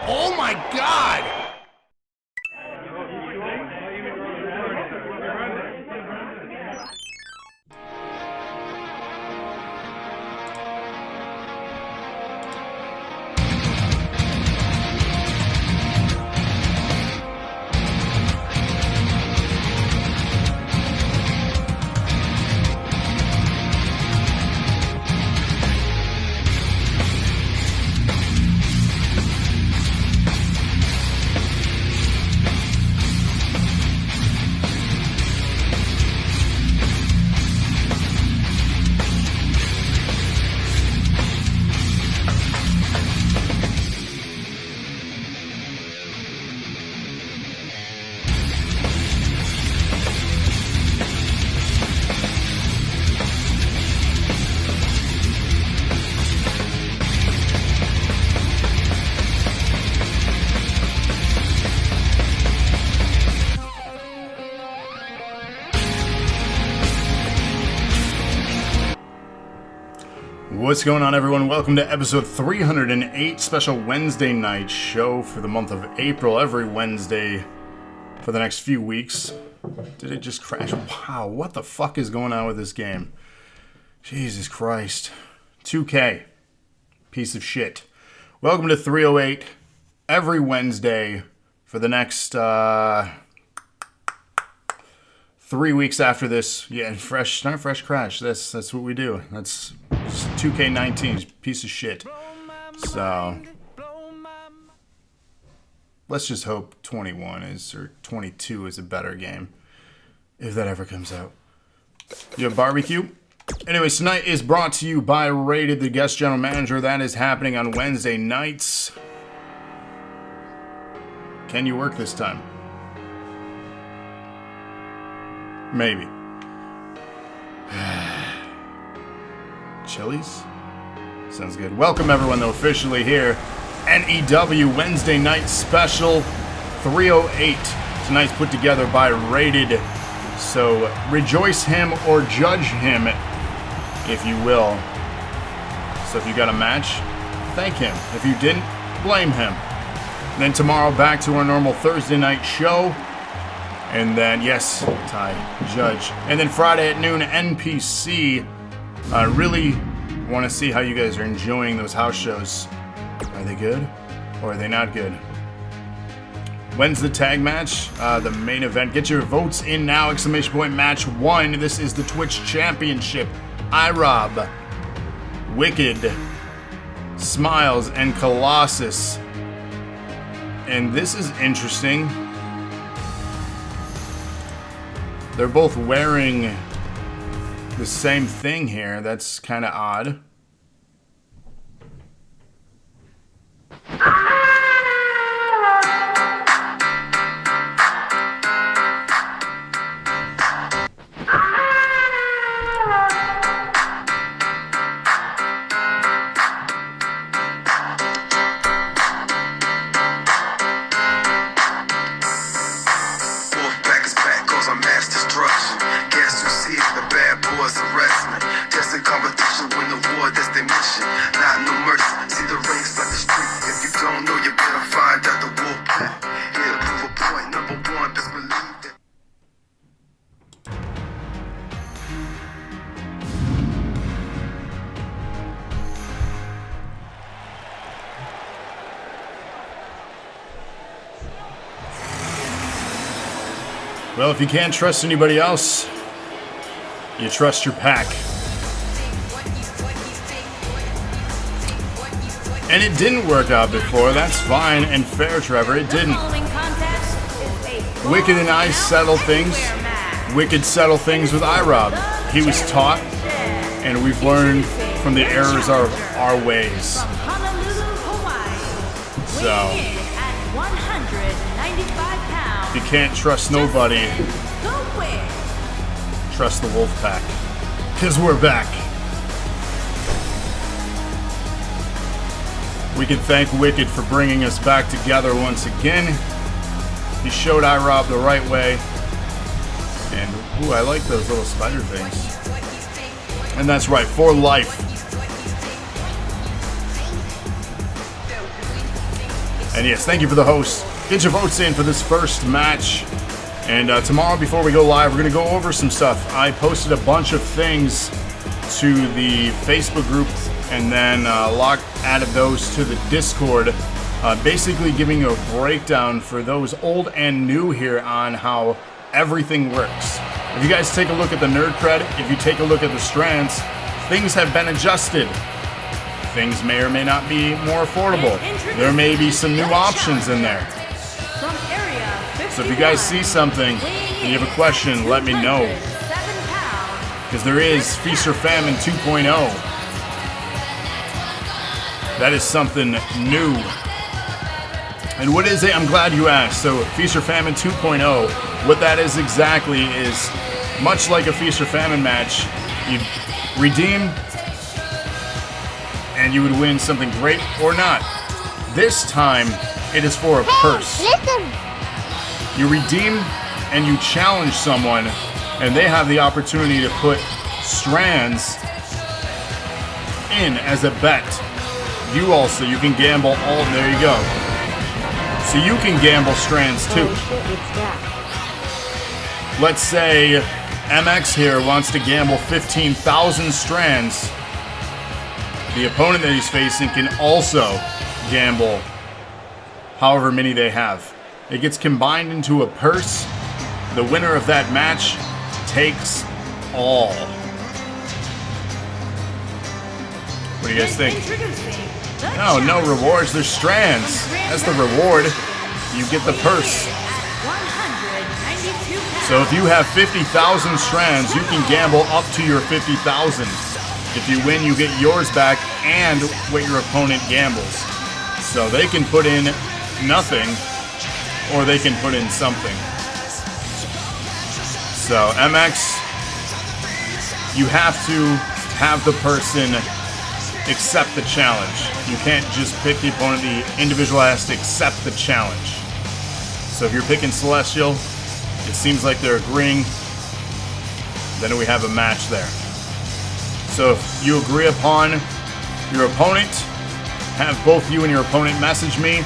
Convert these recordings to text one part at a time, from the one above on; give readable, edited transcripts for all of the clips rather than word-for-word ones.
Oh my God! What's going on, everyone? Welcome to episode 308, special Wednesday night show for the month of April, every Wednesday for the next few weeks. Did it just crash? Wow, what the fuck is going on with this game? Jesus Christ. 2K. Piece of shit. Welcome to 308, every Wednesday for the next 3 weeks after this. Yeah, not fresh crash. That's what we do. That's 2K19, piece of shit. So let's just hope 21 is, or 22 is a better game, if that ever comes out. You have barbecue? Anyways, tonight is brought to you by Rated, the guest general manager. That is happening on Wednesday nights. Can you work this time? Maybe. Chili's? Sounds good. Welcome everyone, though, officially here. NEW Wednesday night special 308. Tonight's put together by Rated. So rejoice him or judge him, if you will. So if you got a match, thank him. If you didn't, blame him. And then tomorrow back to our normal Thursday night show. And then, yes, Ty, judge. And then Friday at noon, NPC. I really want to see how you guys are enjoying those house shows. Are they good? Or are they not good? When's the tag match? The main event. Get your votes in now. ! Match 1. This is the Twitch Championship. iRob, Wicked, Smilez and Colossus. And this is interesting. They're both wearing the same thing here. That's kind of odd. Well, if you can't trust anybody else, you trust your pack. And it didn't work out before. That's fine and fair, Trevor. It didn't. Wicked and I settle things. Wicked settle things with iRob. He was taught, and we've learned from the errors of our ways. So if you can't trust nobody, trust the wolf pack. 'Cause we're back. We can thank Wicked for bringing us back together once again. He showed iRob the right way. And, ooh, I like those little spider things. And that's right, for life. And yes, thank you for the hosts. Get your votes in for this first match. And tomorrow, before we go live, we're going to go over some stuff. I posted a bunch of things to the Facebook group, and then Locke added those to the Discord, basically giving you a breakdown for those old and new here on how everything works. If you guys take a look at the nerd cred, if you take a look at the strands, things have been adjusted. Things may or may not be more affordable. There may be some new options in there. So if you guys see something and you have a question, let me know. Because there is Feast or Famine 2.0. That is something new. And what is it? I'm glad you asked. So Feast or Famine 2.0, what that is exactly is much like a Feast or Famine match. You redeem and you would win something great or not. This time it is for a purse. You redeem and you challenge someone, and they have the opportunity to put strands in as a bet. You can gamble all, there you go. So you can gamble strands too. Let's say MX here wants to gamble 15,000 strands. The opponent that he's facing can also gamble however many they have. It gets combined into a purse. The winner of that match takes all. What do you guys think? No rewards. There's strands. That's the reward. You get the purse. So if you have 50,000 strands, you can gamble up to your 50,000. If you win, you get yours back and what your opponent gambles. So they can put in nothing, or they can put in something. So MX, you have to have the person accept the challenge. You can't just pick the opponent. The individual has to accept the challenge. So if you're picking Celestial, it seems like they're agreeing, then we have a match there. So if you agree upon your opponent, have both you and your opponent message me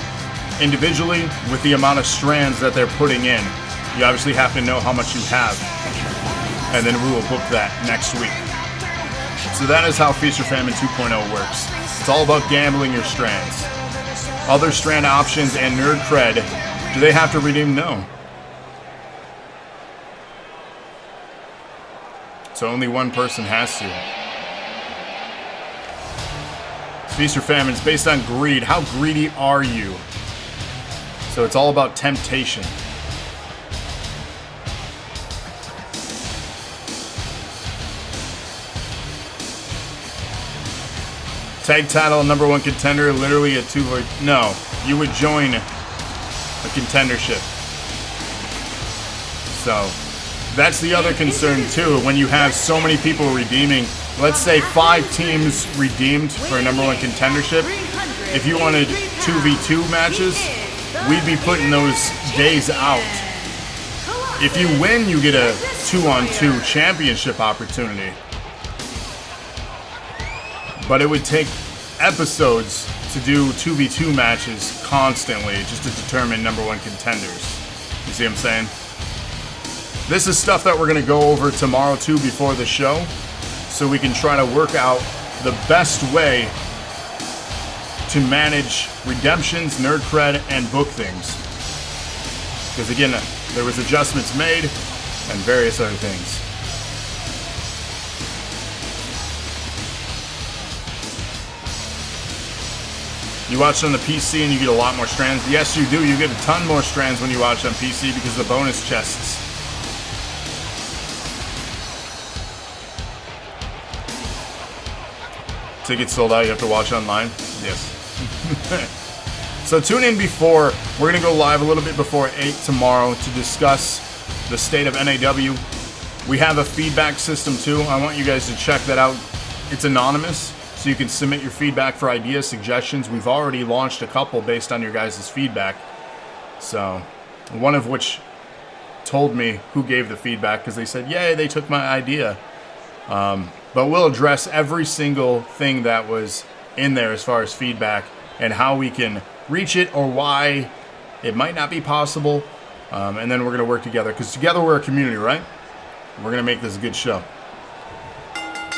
individually with the amount of strands that they're putting in. You obviously have to know how much you have, and then we will book that next week. So that is how Feast or Famine 2.0 works. It's all about gambling your strands. Other strand options and nerd cred, do they have to redeem? No. So only one person has to. Feast or Famine is based on greed. How greedy are you? So it's all about temptation. Tag title, #1 contender, literally a 2 or no. You would join a contendership. So that's the other concern too. When you have so many people redeeming, let's say 5 teams redeemed for a #1 contendership. If you wanted 2v2 matches, we'd be putting those days out. If you win, you get a 2-on-2 championship opportunity. But it would take episodes to do 2v2 matches constantly just to determine #1 contenders. You see what I'm saying? This is stuff that we're going to go over tomorrow too before the show, so we can try to work out the best way to manage redemptions, nerd cred, and book things. Because again, there was adjustments made and various other things. You watch on the PC and you get a lot more strands. Yes, you do. You get a ton more strands when you watch on PC because of the bonus chests. Tickets sold out. You have to watch online. Yes. So tune in before. We're going to go live a little bit before 8 tomorrow to discuss the state of NAW. We have a feedback system too. I want you guys to check that out. It's anonymous, so you can submit your feedback for ideas, suggestions. We've already launched a couple based on your guys' feedback. So, one of which told me who gave the feedback because they said, yay, they took my idea. But we'll address every single thing that was in there as far as feedback and how we can reach it or why it might not be possible. And then we're going to work together, because together we're a community, right? We're going to make this a good show.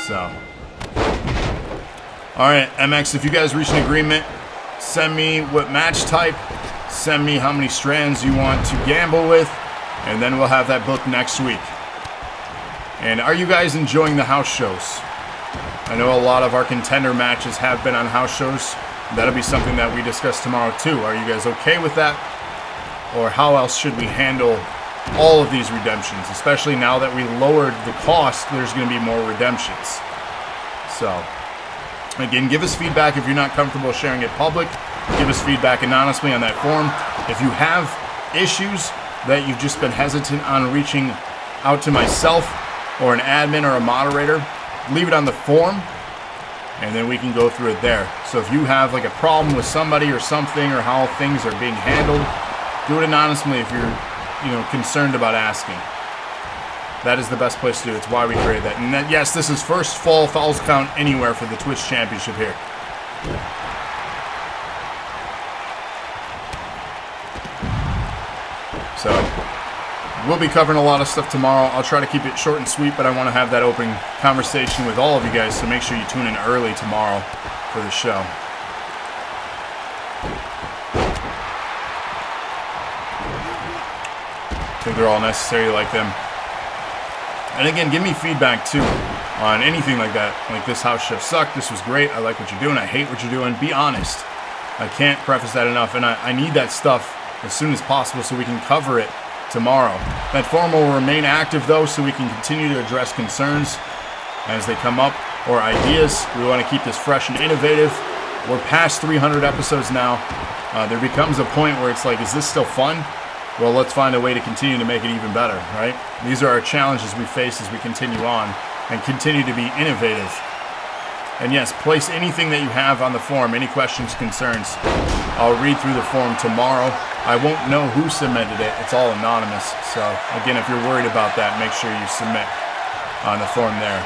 So, all right, MX, if you guys reach an agreement, send me what match type, send me how many strands you want to gamble with, and then we'll have that booked next week. And are you guys enjoying the house shows? I know a lot of our contender matches have been on house shows. That'll be something that we discuss tomorrow too. Are you guys okay with that? Or how else should we handle all of these redemptions? Especially now that we lowered the cost, there's going to be more redemptions. So, again, give us feedback if you're not comfortable sharing it public. Give us feedback anonymously on that form. If you have issues that you've just been hesitant on reaching out to myself or an admin or a moderator, leave it on the form, and then we can go through it there. So if you have like a problem with somebody or something, or how things are being handled, do it anonymously if you're, concerned about asking. That is the best place to do it. It's why we created that. And that, yes, this is first fall Falls Count Anywhere for the Twitch Championship here. So, we'll be covering a lot of stuff tomorrow. I'll try to keep it short and sweet, but I want to have that open conversation with all of you guys, so make sure you tune in early tomorrow for the show. I think they're all necessary, like them. And again, give me feedback too on anything like that. Like, this house show sucked, this was great, I like what you're doing, I hate what you're doing. Be honest. I can't preface that enough, and I need that stuff as soon as possible so we can cover it tomorrow. That forum will remain active though, so we can continue to address concerns as they come up, or ideas. We want to keep this fresh and innovative. We're past 300 episodes now. There becomes a point where it's like, is this still fun? Well, let's find a way to continue to make it even better, right? These are our challenges we face as we continue on and continue to be innovative. And yes, place anything that you have on the forum, any questions, concerns. I'll read through the forum tomorrow. I won't know who submitted it. It's all anonymous. So, again, if you're worried about that, make sure you submit on the forum there.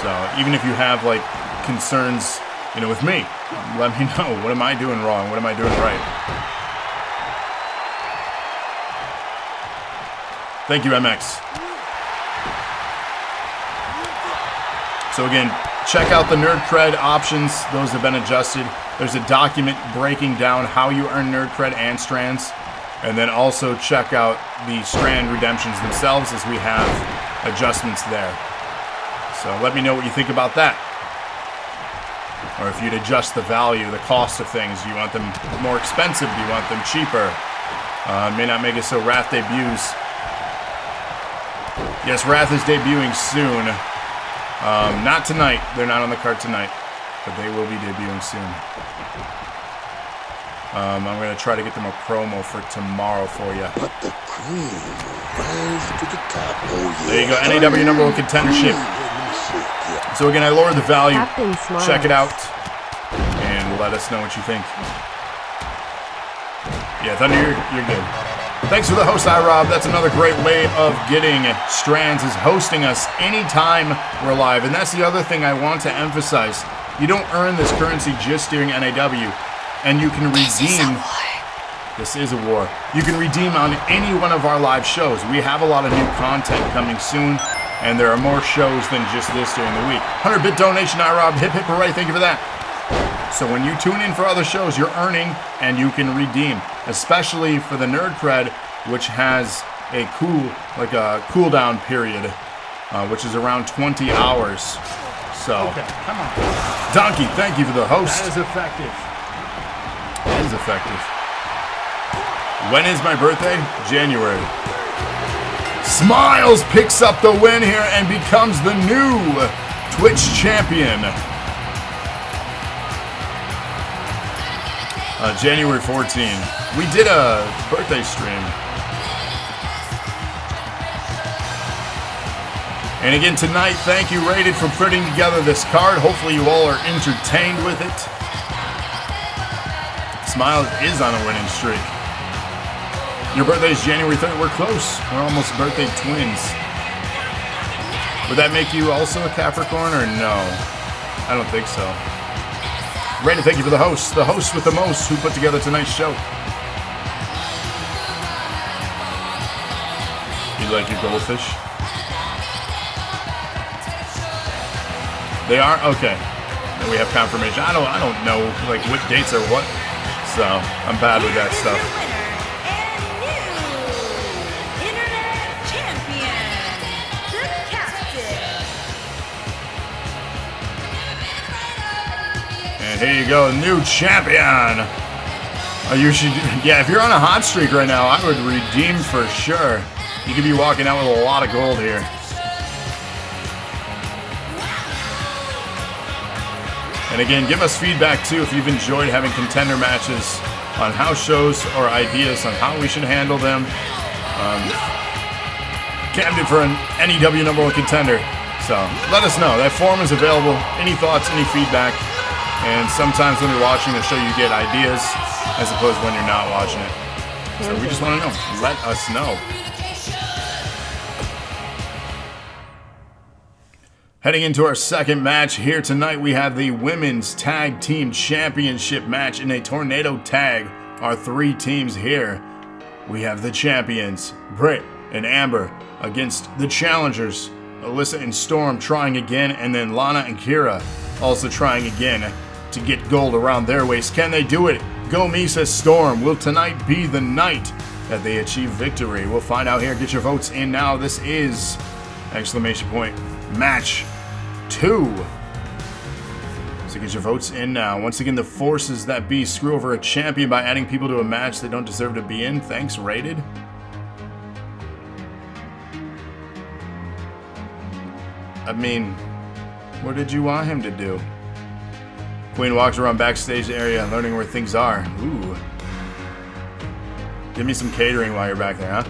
So, even if you have, like, concerns, with me, let me know. What am I doing wrong? What am I doing right? Thank you, MX. So again, check out the Nerd Cred options. Those have been adjusted. There's a document breaking down how you earn Nerd Cred and strands. And then also check out the strand redemptions themselves, as we have adjustments there. So let me know what you think about that. Or if you'd adjust the value, the cost of things. Do you want them more expensive? Do you want them cheaper? May not make it so Wrath debuts. Yes, Wrath is debuting soon. Not tonight. They're not on the card tonight. But they will be debuting soon. I'm going to try to get them a promo for tomorrow for you. But the cream rise to the top. Oh, yeah. There you go. NAW number one contendership. So again, I lowered the value. Check it out. And let us know what you think. Yeah, Thunder, you're good. Thanks for the host, iRob. That's another great way of getting strands, is hosting us anytime we're live. And that's the other thing I want to emphasize. You don't earn this currency just during NAW. And you can redeem. This is a war. You can redeem on any one of our live shows. We have a lot of new content coming soon. And there are more shows than just this during the week. 100-bit donation, iRob. Hip, hip, hooray. Thank you for that. So when you tune in for other shows, you're earning and you can redeem, especially for the Nerd Cred, which has a cooldown period, which is around 20 hours. So, okay, come on. Donkey, thank you for the host. That is effective. That is effective. When is my birthday? January. Smilez picks up the win here and becomes the new Twitch champion. January 14. We did a birthday stream. And again tonight, thank you, Rated, for putting together this card. Hopefully you all are entertained with it. Smilez is on a winning streak. Your birthday is January 3rd. We're close. We're almost birthday twins. Would that make you also a Capricorn or no? I don't think so. Rated, thank you for the host with the most, who put together tonight's show. You like your goldfish? They are? Okay. Then we have confirmation. I don't know like what dates are what, so I'm bad with that stuff. And here you go, new champion. You should, yeah. If you're on a hot streak right now, I would redeem for sure. You could be walking out with a lot of gold here. And again, give us feedback too if you've enjoyed having contender matches on house shows or ideas on how we should handle them. Kamden for an NEW #1 contender. So let us know. That form is available. Any thoughts, any feedback. And sometimes when you're watching the show, you get ideas as opposed to when you're not watching it. So we just want to know. Let us know. Heading into our second match here tonight, we have the Women's Tag Team Championship match in a tornado tag. Our three teams here. We have the champions, Brit and Amber, against the challengers, Alyssa and Storm trying again, and then Lana and Kyra also trying again to get gold around their waist. Can they do it? Go me, says Storm. Will tonight be the night that they achieve victory? We'll find out here. Get your votes in now. This is, ! Match 2. So get your votes in now. Once again, the forces that be screw over a champion by adding people to a match they don't deserve to be in. Thanks, Rated. I mean, what did you want him to do? Queen walks around backstage area learning where things are. Ooh. Give me some catering while you're back there, huh?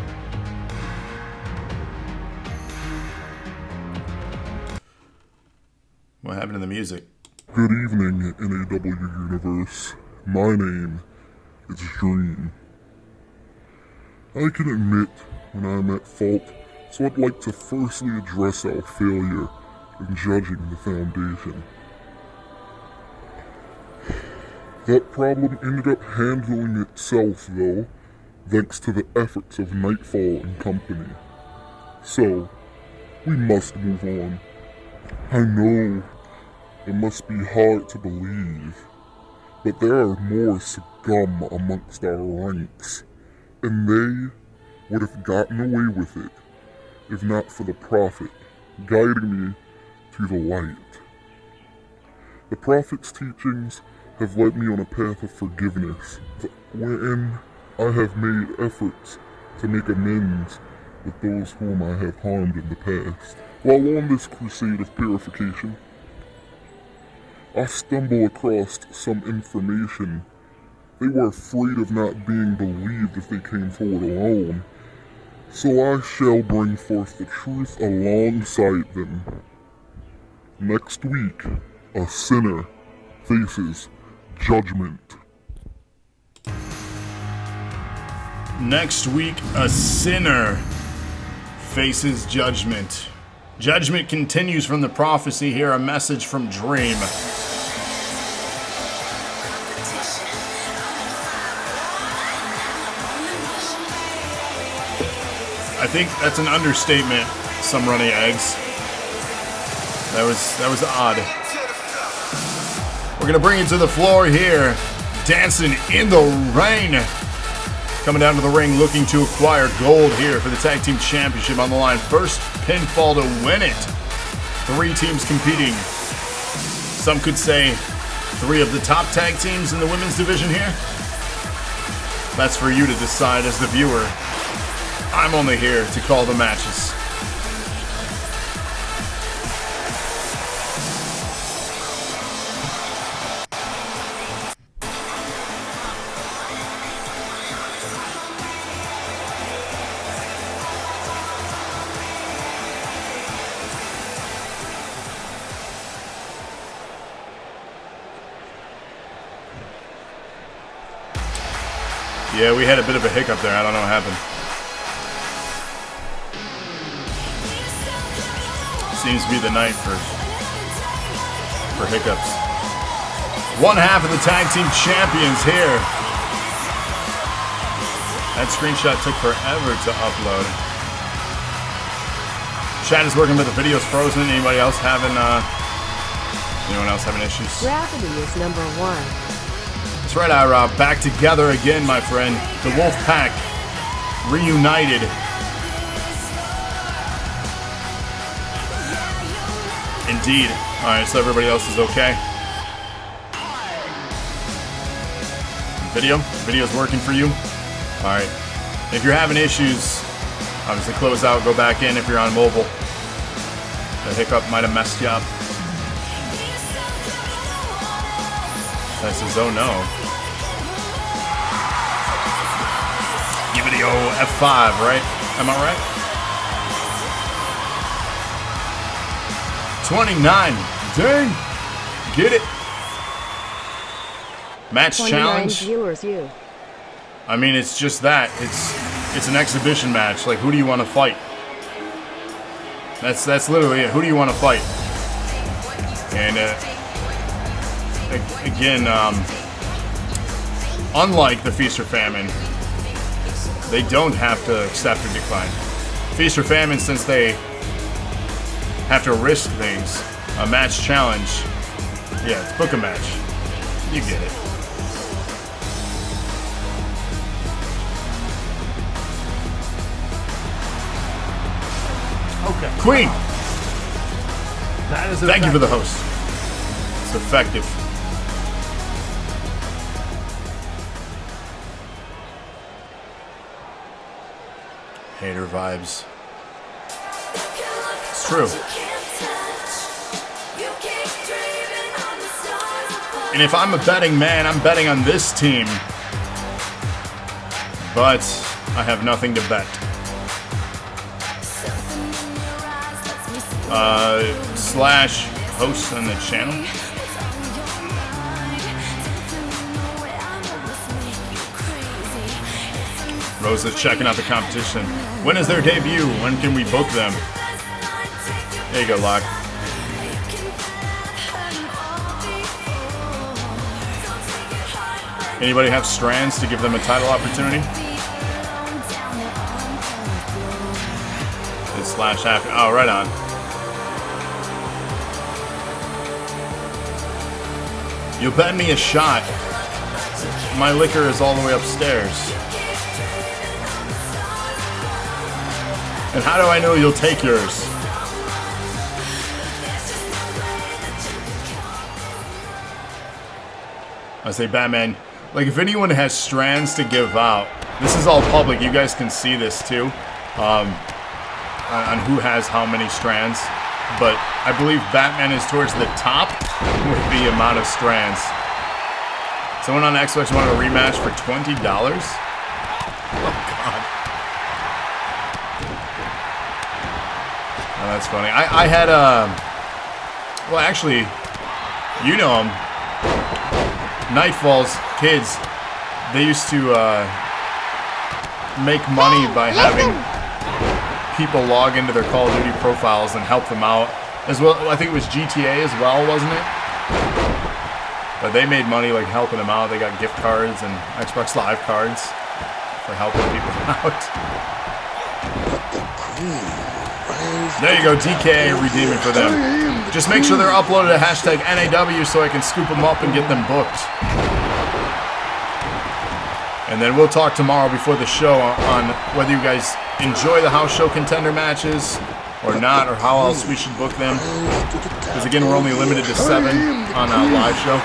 What happened to the music? Good evening, NAW Universe. My name is Dream. I can admit when I'm at fault, so I'd like to firstly address our failure in judging the Foundation. That problem ended up handling itself, though, thanks to the efforts of Knightfall and company. So, we must move on. I know it must be hard to believe, but there are more scum amongst our ranks, and they would have gotten away with it if not for the Prophet guiding me to the light. The Prophet's teachings have led me on a path of forgiveness, wherein I have made efforts to make amends with those whom I have harmed in the past. While on this crusade of purification, I stumble across some information. They were afraid of not being believed if they came forward alone, so I shall bring forth the truth alongside them. Next week, a sinner faces judgment. Next week, a sinner faces judgment. Judgment continues from the prophecy here, a message from Dream. I think that's an understatement, some runny eggs. That was odd. We're gonna bring it to the floor here. Dancing in the rain. Coming down to the ring looking to acquire gold here for the Tag Team Championship on the line. First pinfall to win it. 3 teams competing. Some could say 3 of the top tag teams in the women's division here. That's for you to decide as the viewer. I'm only here to call the matches. Yeah, we had a bit of a hiccup there. I don't know what happened. Seems to be the night for hiccups. One half of the tag team champions here. That screenshot took forever to upload. Chat is working, but the video's frozen. Anyone else having issues? Gravity is #1. That's right, iRob. Back together again, my friend. The Wolf Pack reunited. Indeed. All right, so everybody else is okay. Video's working for you. All right. If you're having issues, obviously close out, go back in if you're on mobile. The hiccup might have messed you up. That says, oh no. Give it the old F5, right? Am I right? 29. Dang. Get it. Match challenge. Viewers, you. I mean, it's just that. It's an exhibition match. Like, who do you want to fight? That's literally it. Who do you want to fight? And again, unlike the Feast or Famine, they don't have to accept or decline. Feast or Famine, since they have to risk things, a match challenge. Yeah, it's book a match. You get it. Okay. Queen! That is Thank you for the host. It's effective. Hater vibes. It's true. And if I'm a betting man, I'm betting on this team. But I have nothing to bet. Slash hosts on the channel. Rosa's checking out the competition. When is their debut? When can we book them? There you go, Locke. Anybody have strands to give them a title opportunity? It's slash after. Oh, right on. You'll bet me a shot. My liquor is all the way upstairs. And how do I know you'll take yours? I say, Batman, like if anyone has strands to give out, this is all public. You guys can see this too, on who has how many strands. But I believe Batman is towards the top with the amount of strands. Someone on Xbox wanted a rematch for $20? Oh, God. Oh, that's funny. I had, well, actually, you know him. Knightfall's kids, they used to make money by having people log into their Call of Duty profiles and help them out. As well, I think it was GTA as well, wasn't it? But they made money like helping them out. They got gift cards and Xbox Live cards for helping people out. There you go, DK redeeming for them. Just make sure they're uploaded to hashtag NAW so I can scoop them up and get them booked. And then we'll talk tomorrow before the show on whether you guys enjoy the house show contender matches or not, or how else we should book them. Because again, we're only limited to 7 on a live show.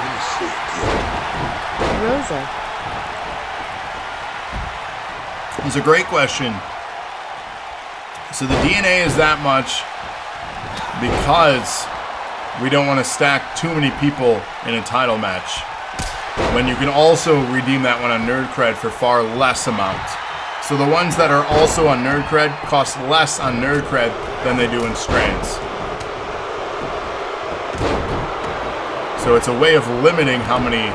Rosa. It's a great question. So the DNA is that much because we don't want to stack too many people in a title match. When you can also redeem that one on Nerd Cred for far less amount. So the ones that are also on Nerd Cred cost less on Nerd Cred than they do in Strands. So it's a way of limiting how many,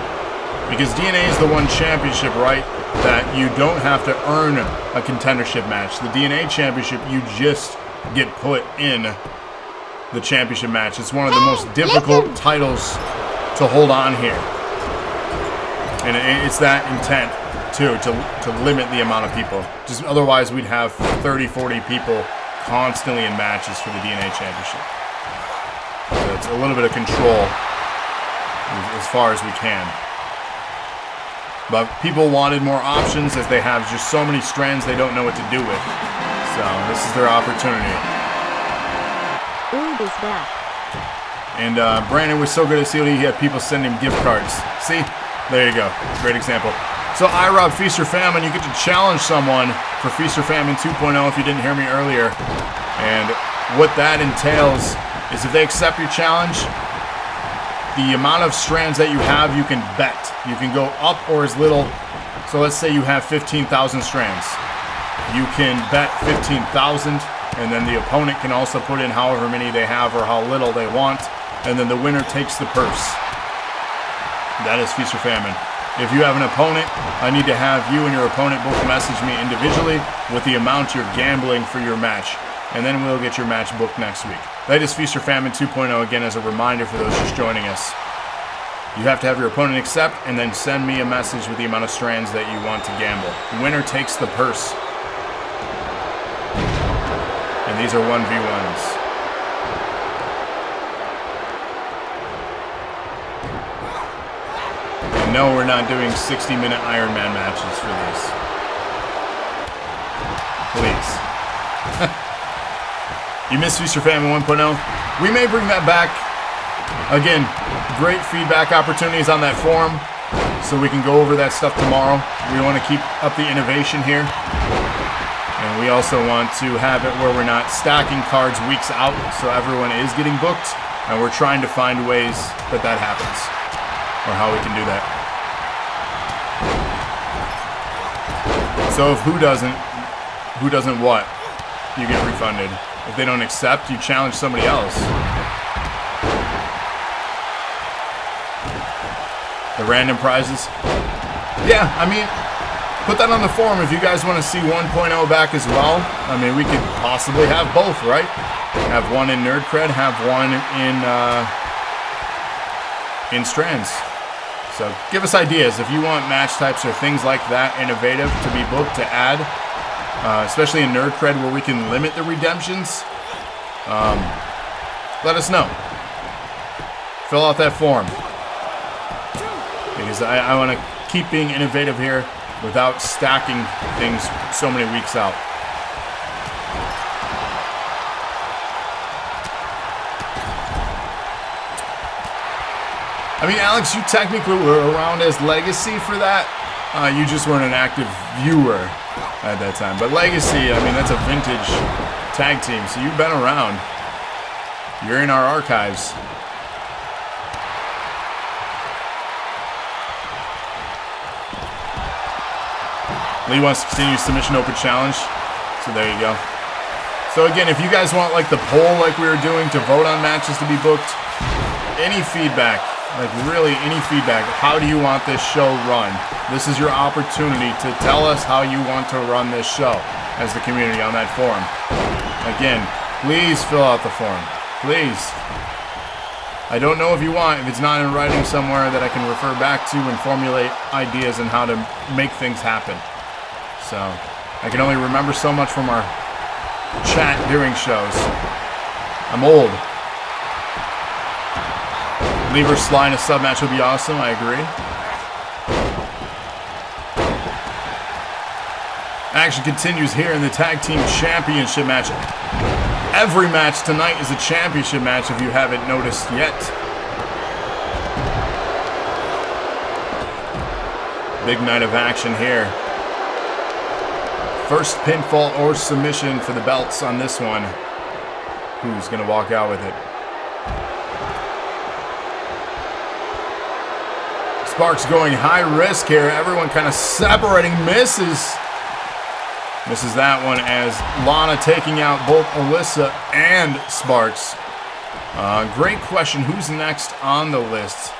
because DNA is the one championship, right, that you don't have to earn a contendership match. The DNA championship, you just get put in the championship match. It's one of the most difficult titles to hold on here. And it's that intent, too, to limit the amount of people. Just otherwise, we'd have 30, 40 people constantly in matches for the DNA Championship. So it's a little bit of control as far as we can. But people wanted more options as they have just so many strands they don't know what to do with. So this is their opportunity. Ooh, is back. And Brandon was so good at COD, he had people send him gift cards. See? There you go. Great example. So iRob Feast or Famine, you get to challenge someone for Feast or Famine 2.0 if you didn't hear me earlier. And what that entails is if they accept your challenge, the amount of strands that you have, you can bet. You can go up or as little. So let's say you have 15,000 strands. You can bet 15,000, and then the opponent can also put in however many they have or how little they want, and then the winner takes the purse. That is Feast or Famine. If you have an opponent, I need to have you and your opponent both message me individually with the amount you're gambling for your match, and then we'll get your match booked next week. That is Feast or Famine 2.0, again, as a reminder for those just joining us. You have to have your opponent accept and then send me a message with the amount of strands that you want to gamble. The winner takes the purse. And these are 1v1s. And no, we're not doing 60-minute Iron Man matches for these. Please. You missed Feast or Famine 1.0. We may bring that back. Again, great feedback opportunities on that forum, so we can go over that stuff tomorrow. We want to keep up the innovation here. And we also want to have it where we're not stacking cards weeks out, so everyone is getting booked, and we're trying to find ways that that happens, or how we can do that. So if who doesn't what, you get refunded. If they don't accept, you challenge somebody else. The random prizes. Yeah, I mean, put that on the forum if you guys want to see 1.0 back as well. I mean, we could possibly have both, right? Have one in Nerd Cred, have one in Strands. So give us ideas if you want match types or things like that innovative to be booked to add. Especially in Nerd Cred where we can limit the redemptions, let us know. Fill out that form. Because I want to keep being innovative here without stacking things so many weeks out. I mean, Alex, you technically were around as Legacy for that. You just weren't an active viewer at that time. But Legacy, I mean, that's a vintage tag team, so you've been around. You're in our archives. Lee wants to continue submission open challenge, so there you go. So again, if you guys want like the poll like we were doing to vote on matches to be booked, any feedback, like really any feedback, how do you want this show run? This is your opportunity to tell us how you want to run this show as the community on that forum. Again, please fill out the form. Please. I don't know if you want, if it's not in writing somewhere that I can refer back to and formulate ideas on how to make things happen. So, I can only remember so much from our chat during shows. I'm old. Lever Sly in a sub match would be awesome, I agree. Action continues here in the Tag Team Championship match. Every match tonight is a championship match if you haven't noticed yet. Big night of action here. First pinfall or submission for the belts on this one. Who's going to walk out with it? Sparks going high risk here. Everyone kind of separating. Misses that one as Lana taking out both Alyssa and Sparks. Great question. Who's next on the list?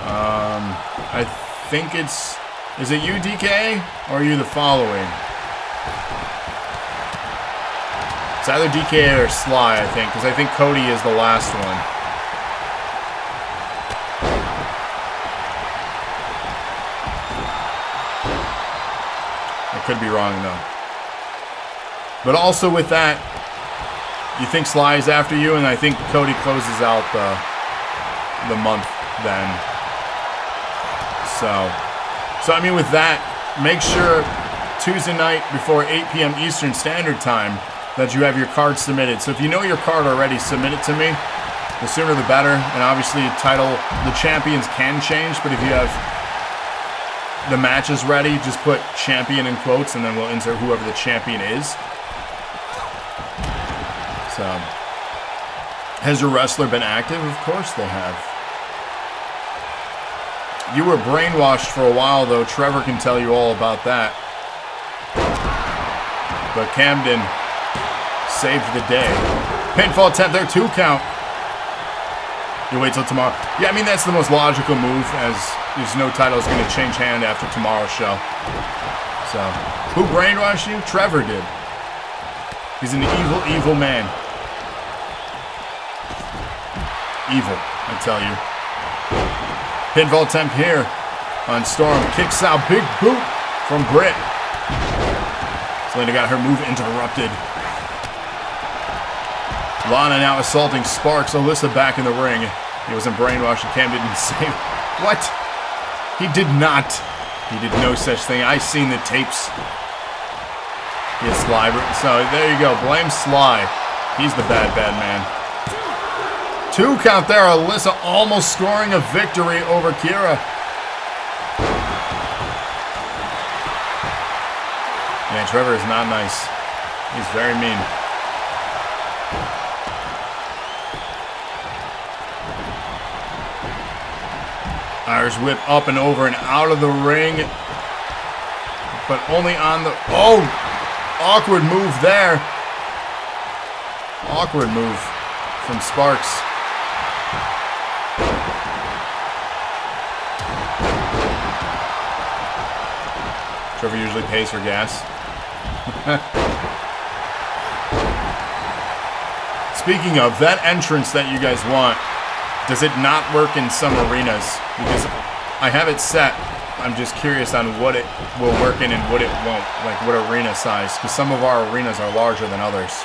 I think it's... Is it you, DK? Or are you the following? It's either DK or Sly, I think, because I think Cody is the last one. could be wrong, though. But also with that, you think Sly is after you, and I think Cody closes out the month then. So I mean, with that, make sure Tuesday night before 8 p.m. Eastern Standard Time that you have your card submitted. So if you know your card already, submit it to me. The sooner the better. And obviously, the champions can change, but if you have the matches ready, just put champion in quotes, and then we'll insert whoever the champion is. So, has your wrestler been active? Of course they have. You were brainwashed for a while, though. Trevor can tell you all about that. But Kamden saved the day. Pinfall attempt there, 2 count. You wait till tomorrow. Yeah, I mean, that's the most logical move, as there's no title is going to change hand after tomorrow's show. So, who brainwashed you? Trevor did. He's an evil, evil man. Evil, I tell you. Pinfall attempt here on Storm. Kicks out, big boot from Brit. Lana got her move interrupted. Lana now assaulting Sparks. Alyssa back in the ring. He wasn't brainwashed. Cam didn't save. What? He did not. He did no such thing. I seen the tapes. He had Sly. So there you go. Blame Sly. He's the bad, bad man. 2 count there. Alyssa almost scoring a victory over Kyra. Man, Trevor is not nice. He's very mean. Irish whip up and over and out of the ring. But only on the... Oh! Awkward move there. Awkward move from Sparks. Trevor usually pays for gas. Speaking of, that entrance that you guys want, does it not work in some arenas? Because I have it set. I'm just curious on what it will work in and what it won't. Like what arena size. Because some of our arenas are larger than others.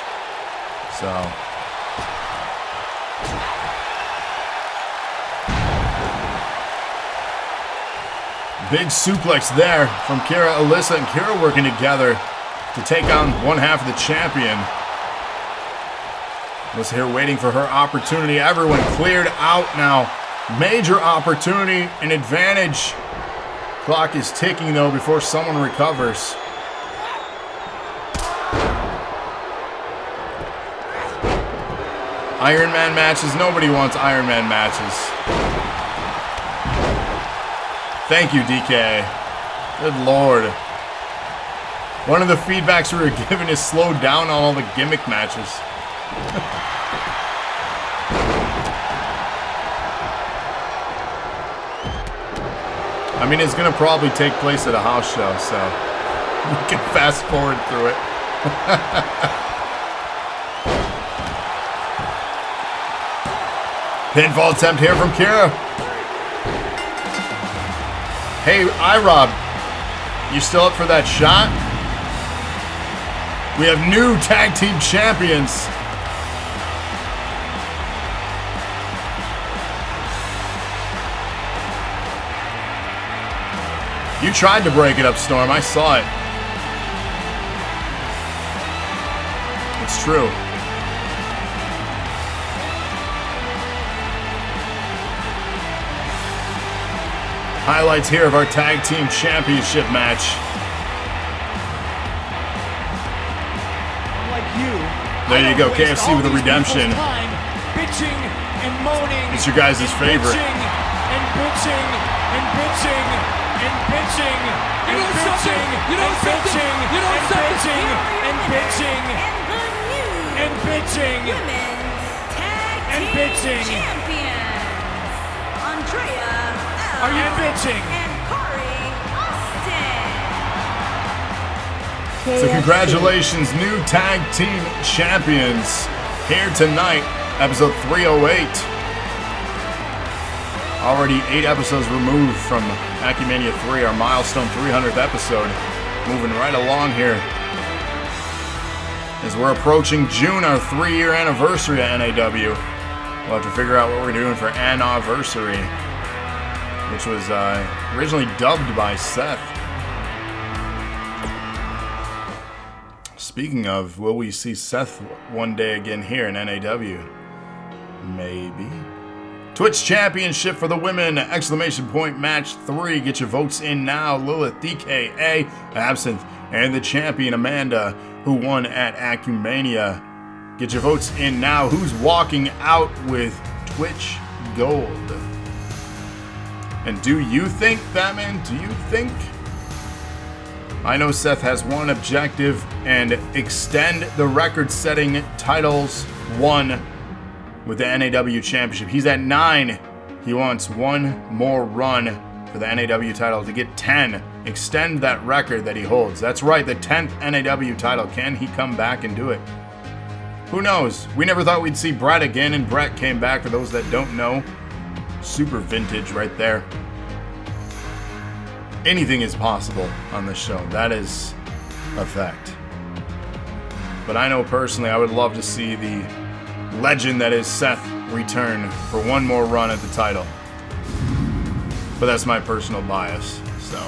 So... big suplex there from Kyra. Alyssa and Kyra working together to take on one half of the champion. Alyssa here waiting for her opportunity. Everyone cleared out now. Major opportunity and advantage. Clock is ticking though before someone recovers. Iron Man matches. Nobody wants Iron Man matches. Thank you, DK. Good Lord. One of the feedbacks we were given is slow down on all the gimmick matches. I mean, it's going to probably take place at a house show, so you can fast forward through it. Pinfall attempt here from Kyra. Hey, iRob, you still up for that shot? We have new tag team champions. You tried to break it up, Storm. I saw it. It's true. Highlights here of our tag team championship match. Like you, there you go, KFC with a redemption. Bitching and moaning. It's your guys' favorite. Bitching and bitching and bitching and bitching and bitching and bitching and bitching and bitching and bitching and bitching. Champions Andrea. Are you bitching? And Corey Austin. So congratulations, new tag team champions here tonight, episode 308. Already 8 episodes removed from Acumania 3, our milestone 300th episode. Moving right along here. As we're approaching June, our 3-year anniversary at NAW. We'll have to figure out what we're doing for Anniversary, which was originally dubbed by Seth. Speaking of, will we see Seth one day again here in NAW? Maybe. Twitch Championship for the women! Exclamation point match 3. Get your votes in now. Lilith, DKA, Absinthe, and the champion Amanda, who won at Acumania. Get your votes in now. Who's walking out with Twitch Gold? And do you think, Batman? Do you think? I know Seth has one objective, and extend the record-setting titles won with the NAW Championship. He's at 9. He wants one more run for the NAW title to get 10. Extend that record that he holds. That's right, the 10th NAW title. Can he come back and do it? Who knows? We never thought we'd see Bret again, and Bret came back. For those that don't know, super vintage right there. Anything is possible on this show. That is a fact. But I know personally I would love to see the legend that is Seth return for one more run at the title. But that's my personal bias, so.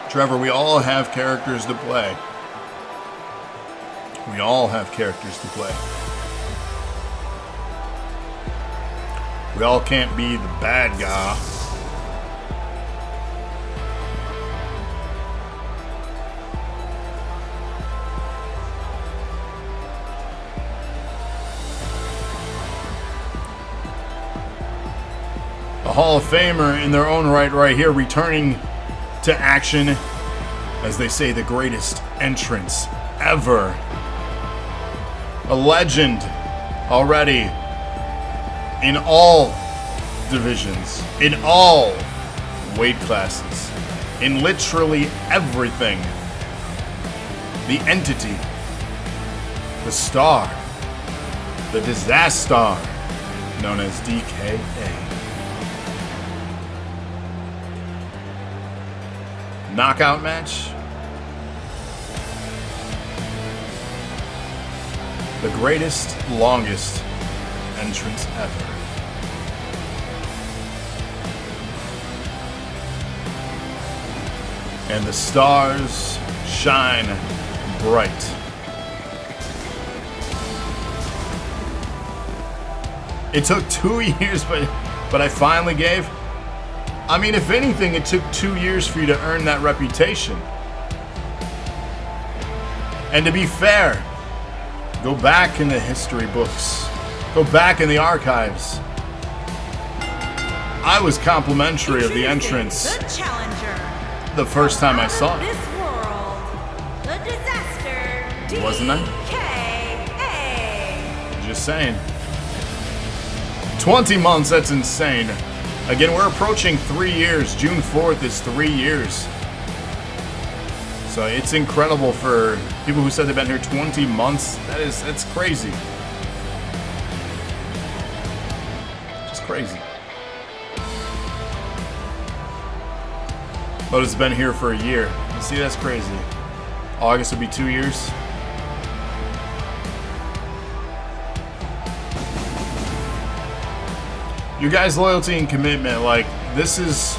Trevor, we all have characters to play. We all have characters to play. We all can't be the bad guy. A Hall of Famer in their own right here, returning to action. As they say, the greatest entrance ever. A legend already. In all divisions, in all weight classes, in literally everything. The entity, the star, the disaster, known as DKA. Knockout match. The greatest, longest entrance ever. And the stars shine bright. It took 2 years, but I finally gave. I mean, if anything, it took 2 years for you to earn that reputation. And to be fair, go back in the history books. Go back in the archives. I was complimentary of the entrance The challenger. the first time I saw it. This world. The disaster. Wasn't I? DKA. Just saying. 20 months, that's insane. Again, we're approaching 3 years. June 4th is 3 years. So it's incredible for people who said they've been here 20 months. That's crazy. Just crazy. But it's been here for a year. You see, that's crazy. August will be 2 years. You guys' loyalty and commitment, like, this is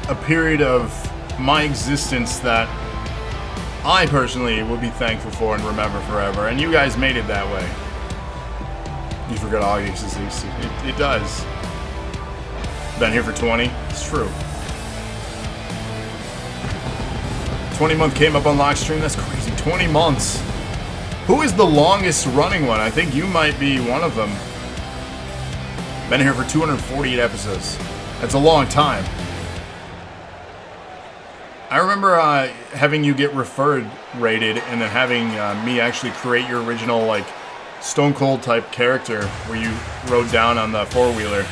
a period of my existence that I personally will be thankful for and remember forever. And you guys made it that way. You forgot August is Easter. It does. Been here for 20. It's true. 20-month came up on live stream. That's crazy. 20 months. Who is the longest running one? I think you might be one of them. Been here for 248 episodes. That's a long time. I remember having you get referred rated and then having me actually create your original, like, Stone Cold type character where you rode down on the four-wheeler.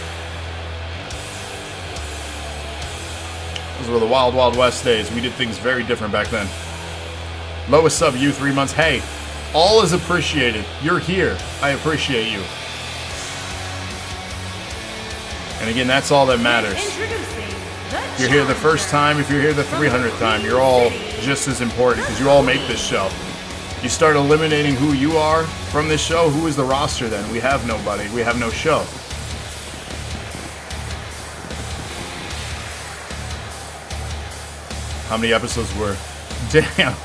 Those were the wild, wild west days. We did things very different back then. Lowest sub, you 3 months. Hey, all is appreciated. You're here. I appreciate you. And again, that's all that matters. If you're here the first time, if you're here the 300th time, you're all just as important because you all make this show. You start eliminating who you are from this show, who is the roster then? We have nobody. We have no show. How many episodes were? Damn.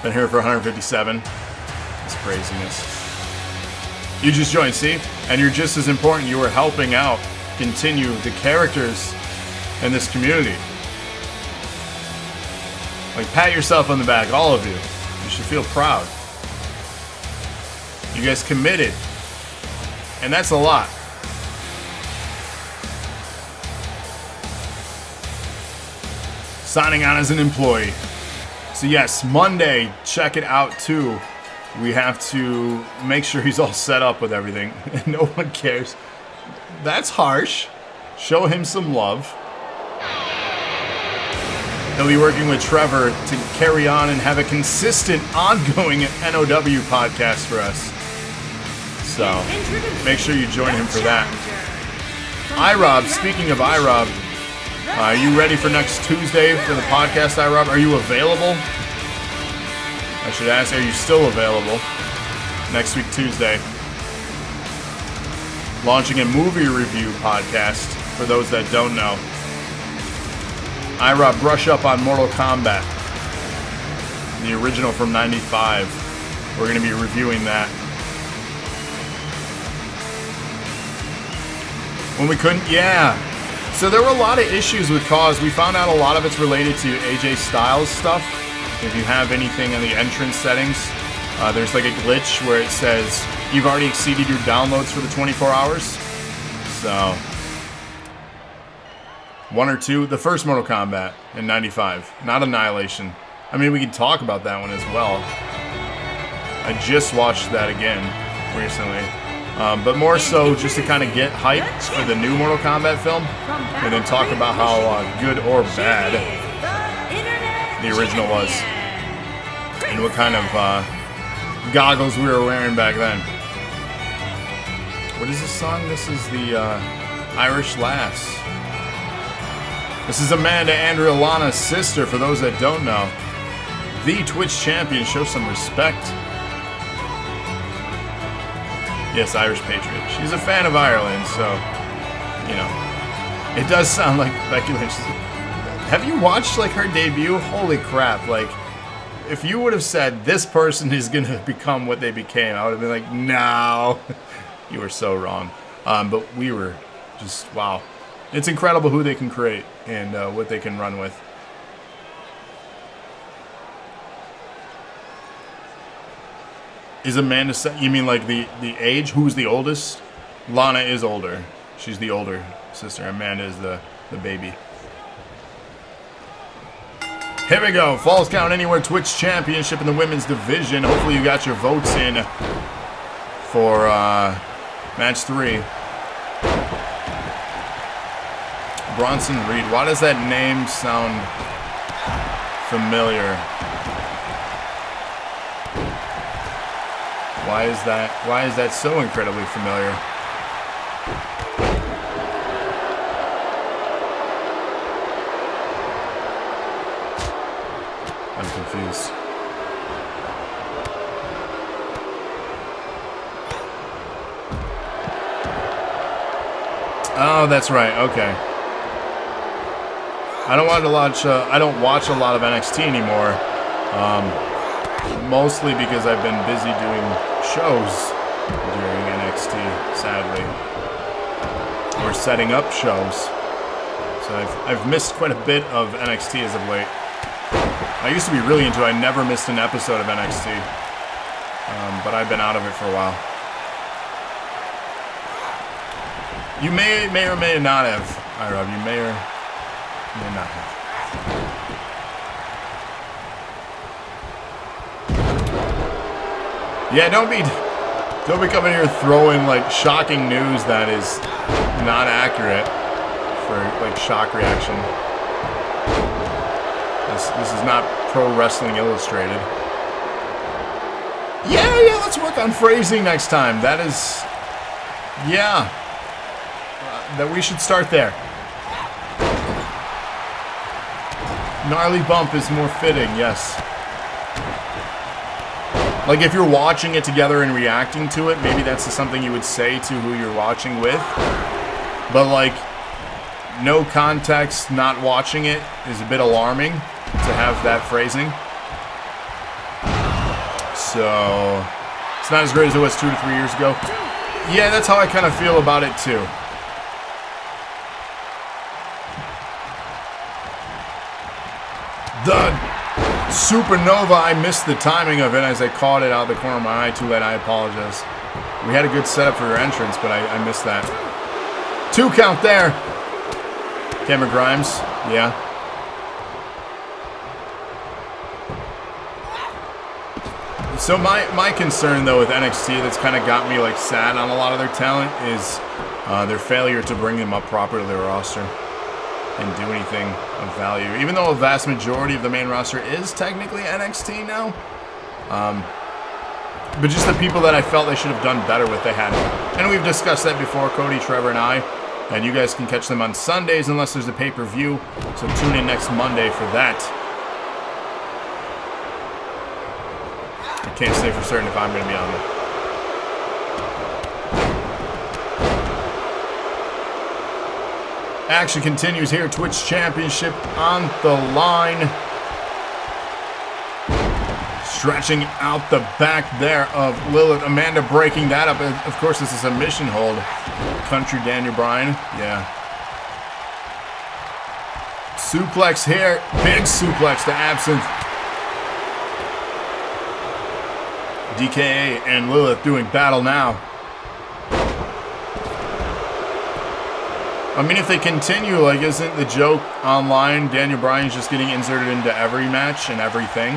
Been here for 157. It's craziness. You just joined, see? And you're just as important. You are helping out continue the characters in this community. Like, pat yourself on the back, all of you. You should feel proud. You guys committed. And that's a lot. Signing on as an employee. So yes, Monday, check it out too. We have to make sure he's all set up with everything. No one cares. That's harsh. Show him some love. He'll be working with Trevor to carry on and have a consistent, ongoing NOW podcast for us. So, make sure you join him for that. iRob, speaking of iRob, are you ready for next Tuesday for the podcast, iRob? Are you available? I should ask, are you still available? Next week, Tuesday. Launching a movie review podcast, for those that don't know. iRob, brush up on Mortal Kombat. The original from '95. We're going to be reviewing that. When we couldn't, yeah. So there were a lot of issues with Cause. We found out a lot of it's related to AJ Styles stuff. If you have anything in the entrance settings, there's like a glitch where it says you've already exceeded your downloads for the 24 hours. So, one or two, the first Mortal Kombat in '95, not Annihilation. I mean, we can talk about that one as well. I just watched that again recently. But more so just to kind of get hyped for the new Mortal Kombat film, and then talk about how good or bad the original was, and what kind of goggles we were wearing back then. What is this song? This is the Irish Lass. This is Amanda Andrea Lana's sister, for those that don't know. The Twitch champion, show some respect. Yes, Irish Patriot. She's a fan of Ireland, so, you know. It does sound like Becky Lynch. Have you watched, like, her debut? Holy crap, like, if you would have said this person is going to become what they became, I would have been like, no. You were so wrong. But we were just, wow. It's incredible who they can create and what they can run with. Is Amanda, you mean like the age? Who's the oldest? Lana is older. She's the older sister. Amanda is the baby. Here we go. Falls Count Anywhere Twitch Championship in the women's division. Hopefully you got your votes in for match 3. Bronson Reed. Why does that name sound familiar? Why is that so incredibly familiar? I'm confused. Oh, that's right. Okay. I don't watch a lot of NXT anymore. Mostly because I've been busy doing shows during NXT, sadly. Or setting up shows. So I've missed quite a bit of NXT as of late. I used to be really into it. I never missed an episode of NXT. But I've been out of it for a while. You may or may not have, iRob. You may or may not have. Yeah, don't be coming here throwing like shocking news that is not accurate for like shock reaction. This is not Pro Wrestling Illustrated. Yeah, let's work on phrasing next time. That is, yeah. that we should start there. Gnarly bump is more fitting, yes. Like, if you're watching it together and reacting to it, maybe that's something you would say to who you're watching with. But, like, no context, not watching it is a bit alarming to have that phrasing. So, it's not as great as it was 2 to 3 years ago. Yeah, that's how I kind of feel about it, too. The supernova, I missed the timing of it as I caught it out of the corner of my eye. Too late, I apologize. We had a good setup for your entrance, but I missed that. 2 count there. Cameron Grimes, yeah. So my concern, though, with NXT that's kind of got me, like, sad on a lot of their talent is their failure to bring them up properly to their roster and do anything of value. Even though a vast majority of the main roster is technically NXT now. But just the people that I felt they should have done better with, they hadn't. And we've discussed that before, Cody, Trevor, and I. And you guys can catch them on Sundays unless there's a pay-per-view. So tune in next Monday for that. I can't say for certain if I'm going to be on there. Action continues here. Twitch Championship on the line. Stretching out the back there of Lilith. Amanda breaking that up. Of course, this is a mission hold. Country Daniel Bryan. Yeah. Suplex here. Big suplex to Absinthe. DKA and Lilith doing battle now. I mean, if they continue, like, isn't the joke online Daniel Bryan's just getting inserted into every match and everything?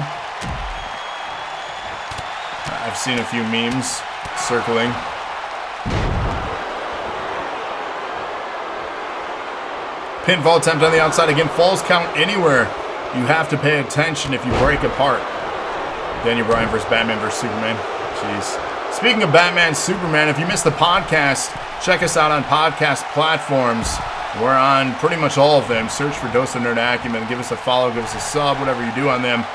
I've seen a few memes circling. Pinfall attempt on the outside. Again, falls count anywhere. You have to pay attention if you break apart. Daniel Bryan versus Batman versus Superman. Jeez. Speaking of Batman, Superman, if you missed the podcast, check us out on podcast platforms. We're on pretty much all of them. Search for Dose of Nerd Acumen. Give us a follow, give us a sub, whatever you do on them.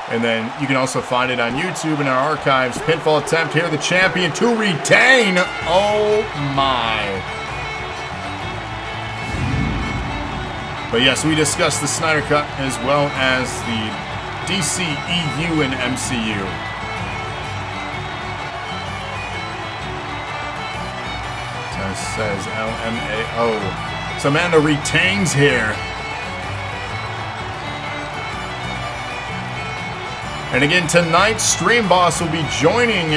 And then you can also find it on YouTube in our archives. Pinfall attempt here, the champion to retain. Oh my. But yes, we discussed the Snyder Cut as well as the DCEU and MCU. Says LMAO. So Amanda retains here. And again, tonight, Stream Boss will be joining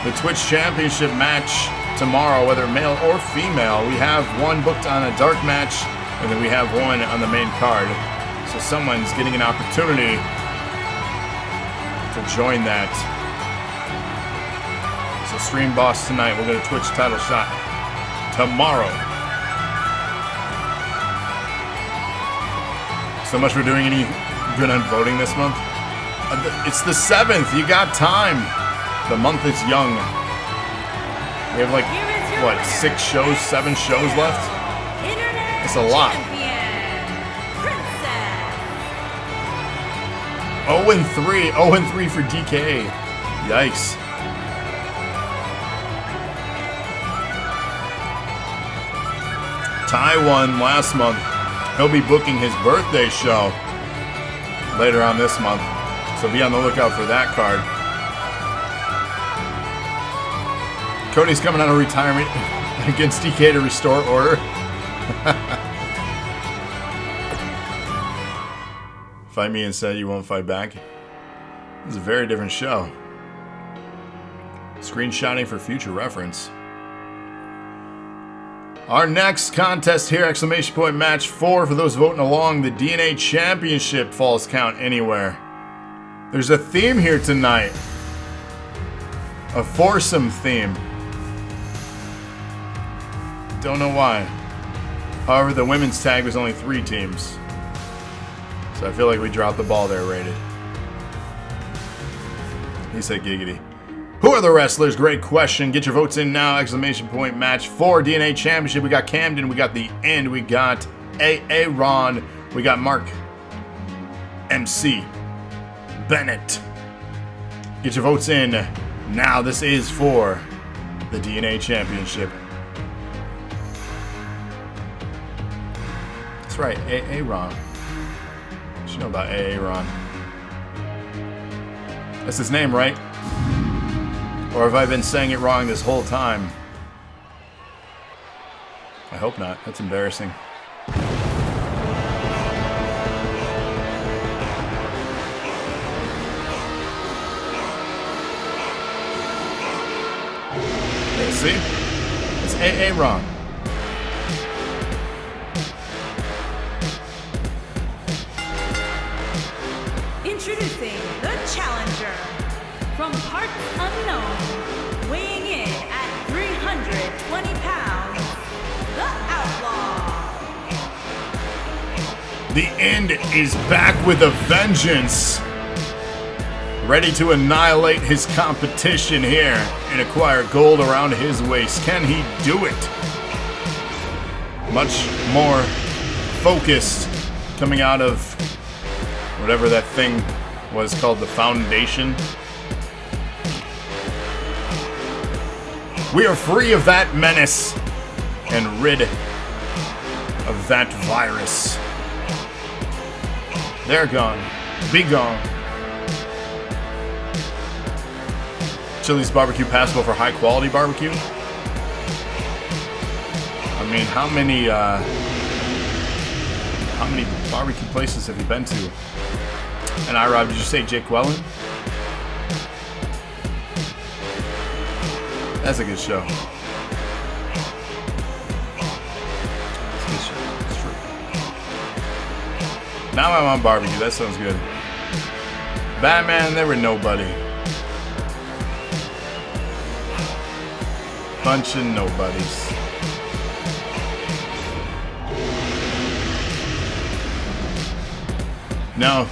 the Twitch Championship match tomorrow, whether male or female. We have one booked on a dark match, and then we have one on the main card. So someone's getting an opportunity to join that. So Stream Boss tonight. We'll get a Twitch title shot tomorrow. So much for doing any good on voting this month. It's the 7th. You got time. The month is young. We have like, what, 6 shows, 7 shows left? It's a lot. 0-3. 0-3 for DKA. Yikes. Ty won last month. He'll be booking his birthday show later on this month. So be on the lookout for that card. Cody's coming out of retirement against DK to restore order. Fight me and say you won't fight back. This is a very different show. Screenshotting for future reference. Our next contest here, exclamation point match 4 for those voting along. The DNA Championship falls count anywhere. There's a theme here tonight. A foursome theme. Don't know why. However, the women's tag was only 3 teams. So I feel like we dropped the ball there, Rated. He said giggity. Who are the wrestlers? Great question. Get your votes in now. Exclamation point match for DNA Championship. We got Kamden. We got The End. We got Ron. We got Mark MC Bennett. Get your votes in now. This is for the DNA Championship. That's right, Ron. You should know about Ron. That's his name, right? Or have I been saying it wrong this whole time? I hope not. That's embarrassing. See? It's Ron. Introducing the challenger from parts unknown, weighing in at 320 pounds, the Outlaw. The End is back with a vengeance, ready to annihilate his competition here and acquire gold around his waist. Can he do it? Much more focused coming out of whatever that thing was called, the Foundation. We are free of that menace and rid of that virus. They're gone. Be gone. Chili's barbecue passable for high quality barbecue? I mean, how many barbecue places have you been to? And iRob, did you say Jake Wellen? That's a good show. That's a good show. It's true. Now I'm on barbecue. That sounds good. Batman, there were nobody. Bunch of nobodies. No,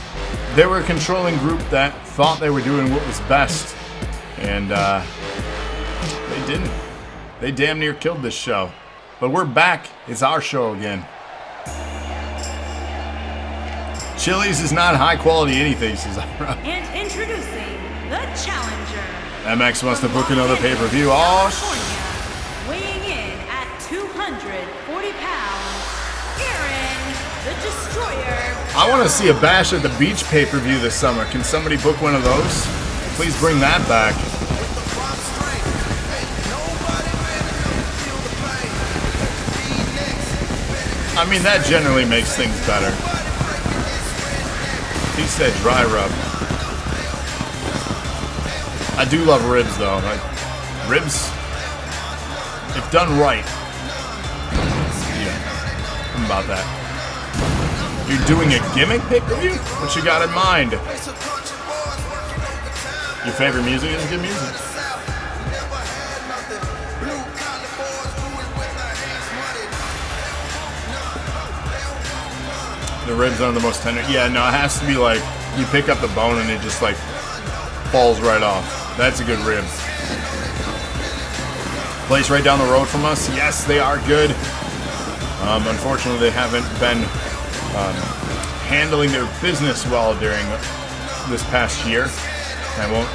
they were a controlling group that thought they were doing what was best, and they didn't. They damn near killed this show. But we're back. It's our show again. Chili's is not high quality anything, says iRob. And introducing the challenger. MX wants to book another pay-per-view. Oh, weighing in at 240 pounds, Aaron the Destroyer. I want to see a Bash at the Beach pay-per-view this summer. Can somebody book one of those? Please bring that back. I mean, that generally makes things better. He said dry rub. I do love ribs, though. Ribs, if done right. Yeah, I'm about that. You're doing a gimmick pay-per-view? What you got in mind? Your favorite music is good music. The ribs aren't the most tender. Yeah, no, it has to be like you pick up the bone and it just like falls right off. That's a good rib. Place right down the road from us. Yes, they are good. Unfortunately, they haven't been handling their business well during this past year. I won't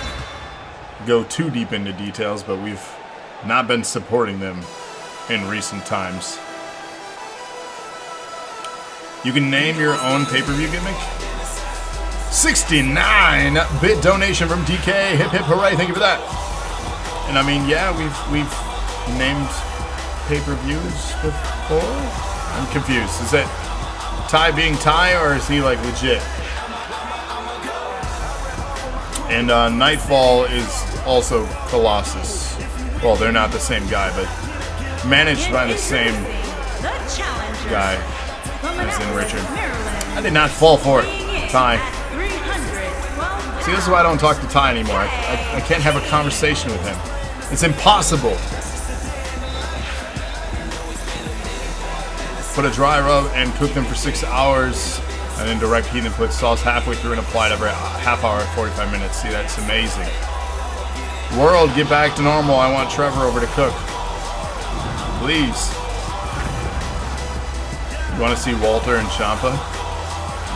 go too deep into details, but we've not been supporting them in recent times. You can name your own pay-per-view gimmick. 69-bit donation from DK. Hip hip hooray! Thank you for that. And I mean, yeah, we've named pay-per-views before. I'm confused. Is that Ty being Ty, or is he like legit? And Knightfall is also Colossus. Well, they're not the same guy, but managed by the same guy as in Richard. I did not fall for it, Ty. See, this is why I don't talk to Ty anymore. I can't have a conversation with him. It's impossible. Put a dry rub and cook them for 6 hours, and then direct heat and put sauce halfway through and apply it every half hour, 45 minutes. See, that's amazing. World, get back to normal. I want Trevor over to cook. Please. You want to see Walter and Champa?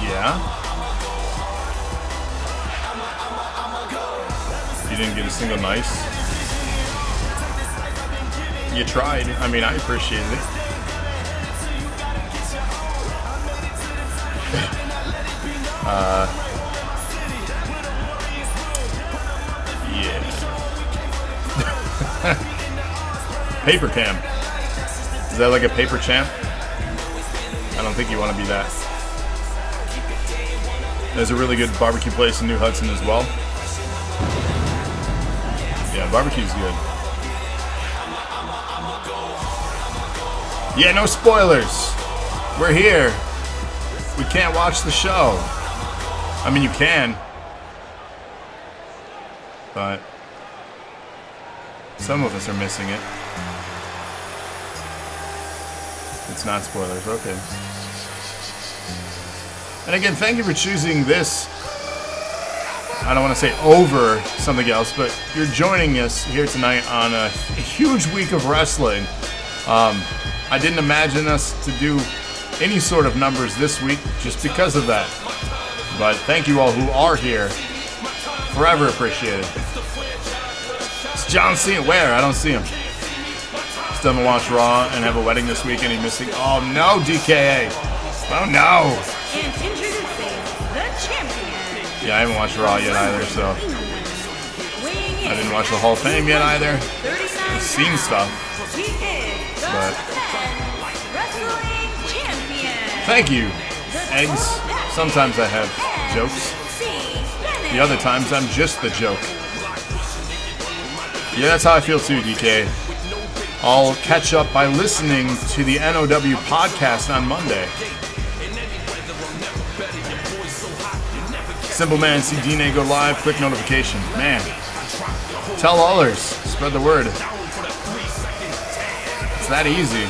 Yeah. You didn't get a single nice? You tried. I mean, I appreciate it. Yeah. Paper cam. Is that like a paper champ? I don't think you want to be that. There's a really good barbecue place in New Hudson as well. Yeah, barbecue's good. Yeah, no spoilers. We're here. We can't watch the show. I mean, you can. But some of us are missing it. It's not spoilers, okay. And again, thank you for choosing this. I don't want to say over something else, but you're joining us here tonight on a huge week of wrestling. I didn't imagine us to do any sort of numbers this week just because of that. But thank you all who are here. Forever appreciated. It's John Cena. Where? I don't see him. Still haven't watched Raw and have a wedding this week and he's missing. Oh no, DKA. Oh no. And introducing the champion. Yeah, I haven't watched Raw yet either, so. Weighing in I didn't watch the Hall of Fame yet either. 39 I've seen stuff. He is the But- men's wrestling champion. Thank you, Eggs. Sometimes I have jokes. The other times I'm just the joke. Yeah, that's how I feel too, DK. I'll catch up by listening to the NOW podcast on Monday. Simple Man, see DNA go live, quick notification. Man, tell others, spread the word. It's that easy.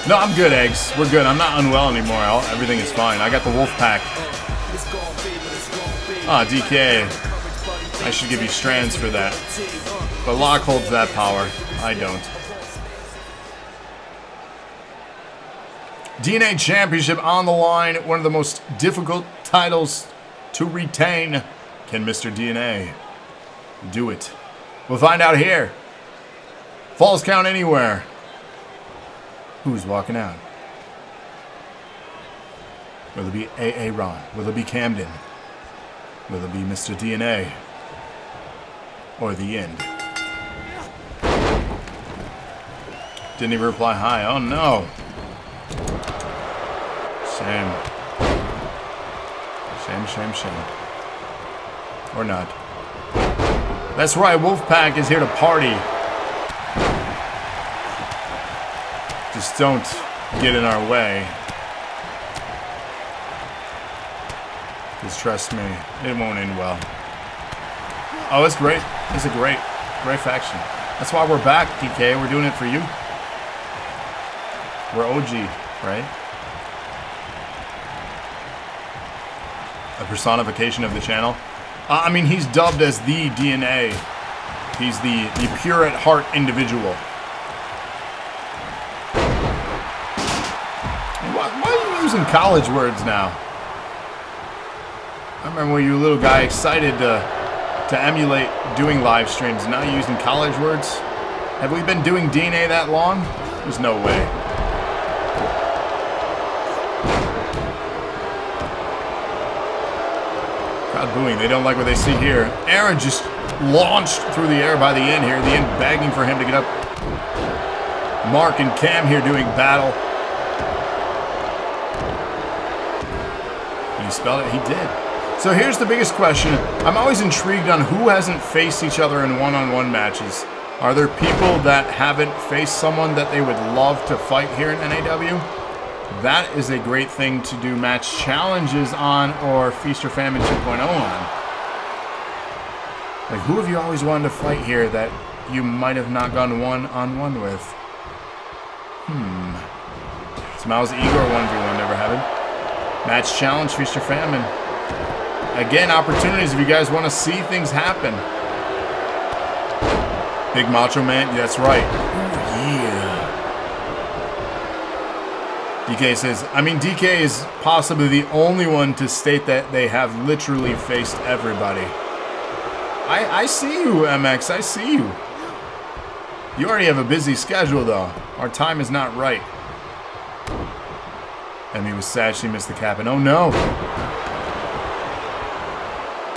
No, I'm good, Eggs. We're good. I'm not unwell anymore. Everything is fine. I got the wolf pack. Ah, DK. I should give you strands for that. But Locke holds that power. I don't. DNA Championship on the line. One of the most difficult titles to retain. Can Mr. DNA do it? We'll find out here. Falls count anywhere. Who's walking out? Will it be AA Ron? Will it be Kamden? Will it be Mr. DNA? Or the end? Didn't even reply hi. Oh no. Shame. Shame, shame, shame. Or not. That's right, Wolfpack is here to party. Just don't get in our way. Just trust me, it won't end well. Oh, it's great. It's a great faction. That's why we're back, DK. We're doing it for you. We're OG, right? A personification of the channel. I mean, he's dubbed as the DNA. He's the pure at heart individual. Why are you using college words now? I remember when you were a little guy excited to emulate doing live streams. Now you're using college words? Have we been doing DNA that long? There's no way. Crowd booing. They don't like what they see here. Aaron just launched through the air by the end here. The end begging for him to get up. Mark and Cam here doing battle. Did he spell it? He did. So here's the biggest question. I'm always intrigued on who hasn't faced each other in one-on-one matches. Are there people that haven't faced someone that they would love to fight here in NAW? That is a great thing to do match challenges on or Feast or Famine 2.0 on. Like, who have you always wanted to fight here that you might have not gone one-on-one with? Smilez Igor 1v1, never happened. Match challenge, Feast or Famine. again, opportunities if you guys want to see things happen. Big Macho Man, that's right. Yeah. DK says, I mean, DK is possibly the only one to state that they have literally faced everybody. I see you, MX, I see you. You already have a busy schedule, though. Our time is not right. Emmy was sad she missed the cap, and oh no.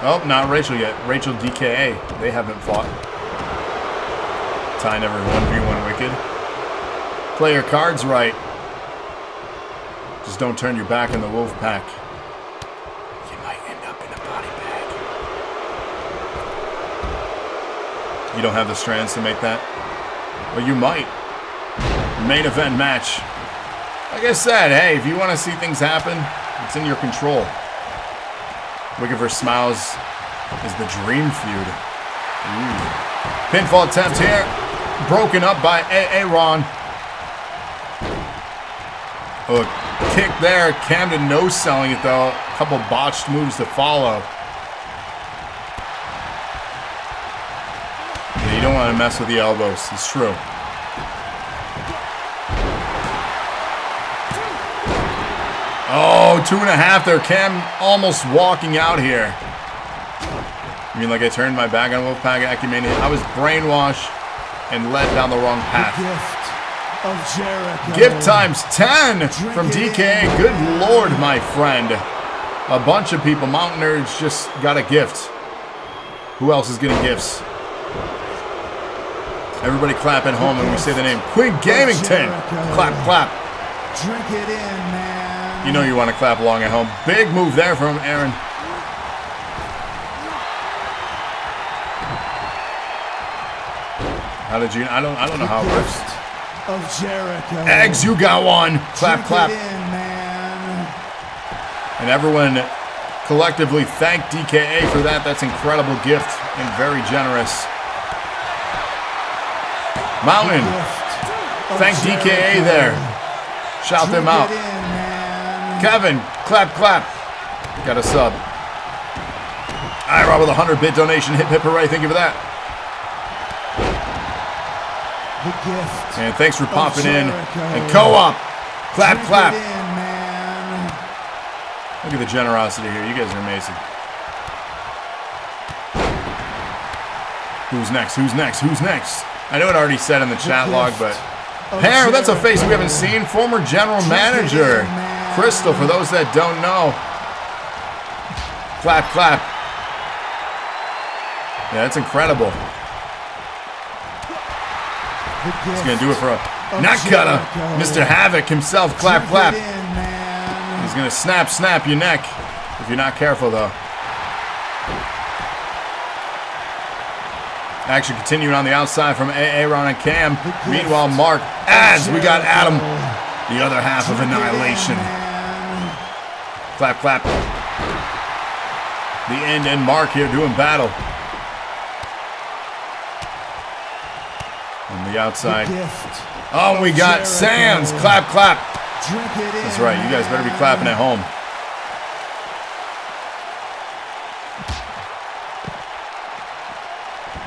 Oh, not Rachel yet. Rachel DKA. They haven't fought. Ty never 1v1 wicked. Play your cards right. Just don't turn your back on the wolf pack. You might end up in a body bag. You don't have the strands to make that? Well, you might. Main event match. Like I said, hey, if you want to see things happen, it's in your control. Wicked vs. Smilez is the dream feud. Ooh. Pinfall attempt here. Broken up by Aaron. Oh, kick there. Kamden no-selling it, though. A couple botched moves to follow. Yeah, you don't want to mess with the elbows. It's true. Oh, 2.5 there. Cam almost walking out here. You mean like I turned my back on Wolfpack Acumen? I was brainwashed and led down the wrong path. Gift times 10 from DK. Good Lord, my friend. A bunch of people. Mountain Nerds just got a gift. Who else is getting gifts? Everybody clap at home when we say the name. Queen Gamington. Clap, clap. Drink it in, man. You know you want to clap along at home. Big move there from Aaron. How did you? I don't know how it works. Of Jericho. Eggs, you got one. Clap, clap. Drink it in, man. And everyone collectively thank DKA for that. That's an incredible gift and very generous. Mountain, thank DKA there. Shout them out. Kevin, clap, clap. Got a sub. iRob with a 100-bit donation. Hip, hip, hooray. Thank you for that. The gift. And thanks for popping in. And co-op. Clap, clap. Look at the generosity here. You guys are amazing. Who's next? Who's next? Who's next? I know it already said in the chat log, but... Hair, that's a face we haven't seen. Former general manager. Crystal, for those that don't know. Clap, clap. Yeah, that's incredible. He's going to do it for a not cutter. Mr. Havoc himself. Clap, clap. He's going to snap your neck. If you're not careful, though. Action continuing on the outside from Aaron and Cam. Meanwhile, Mark, as we got Adam, the other half of Annihilation. Clap, clap. The end and Mark here doing battle. On the outside. Oh, we got Sands. Clap, clap. That's right. You guys better be clapping at home.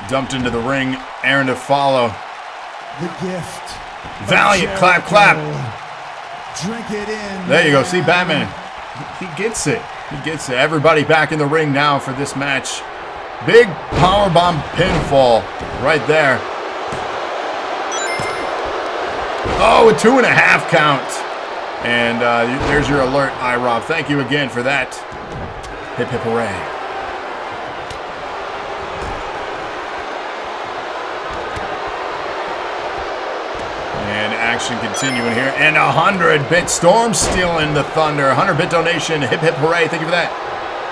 Dumped into the ring. Aaron to follow. The gift. Valiant. Clap, clap. Drink it in. There you go. See, Batman. He gets it. He gets it. Everybody back in the ring now for this match. Big powerbomb pinfall right there. Oh, a 2.5 count. And there's your alert, iRob. Thank you again for that. Hip, hip, hooray. And action continuing here. And 100-bit Storm stealing the thunder. 100-bit donation. Hip, hip, hooray. Thank you for that.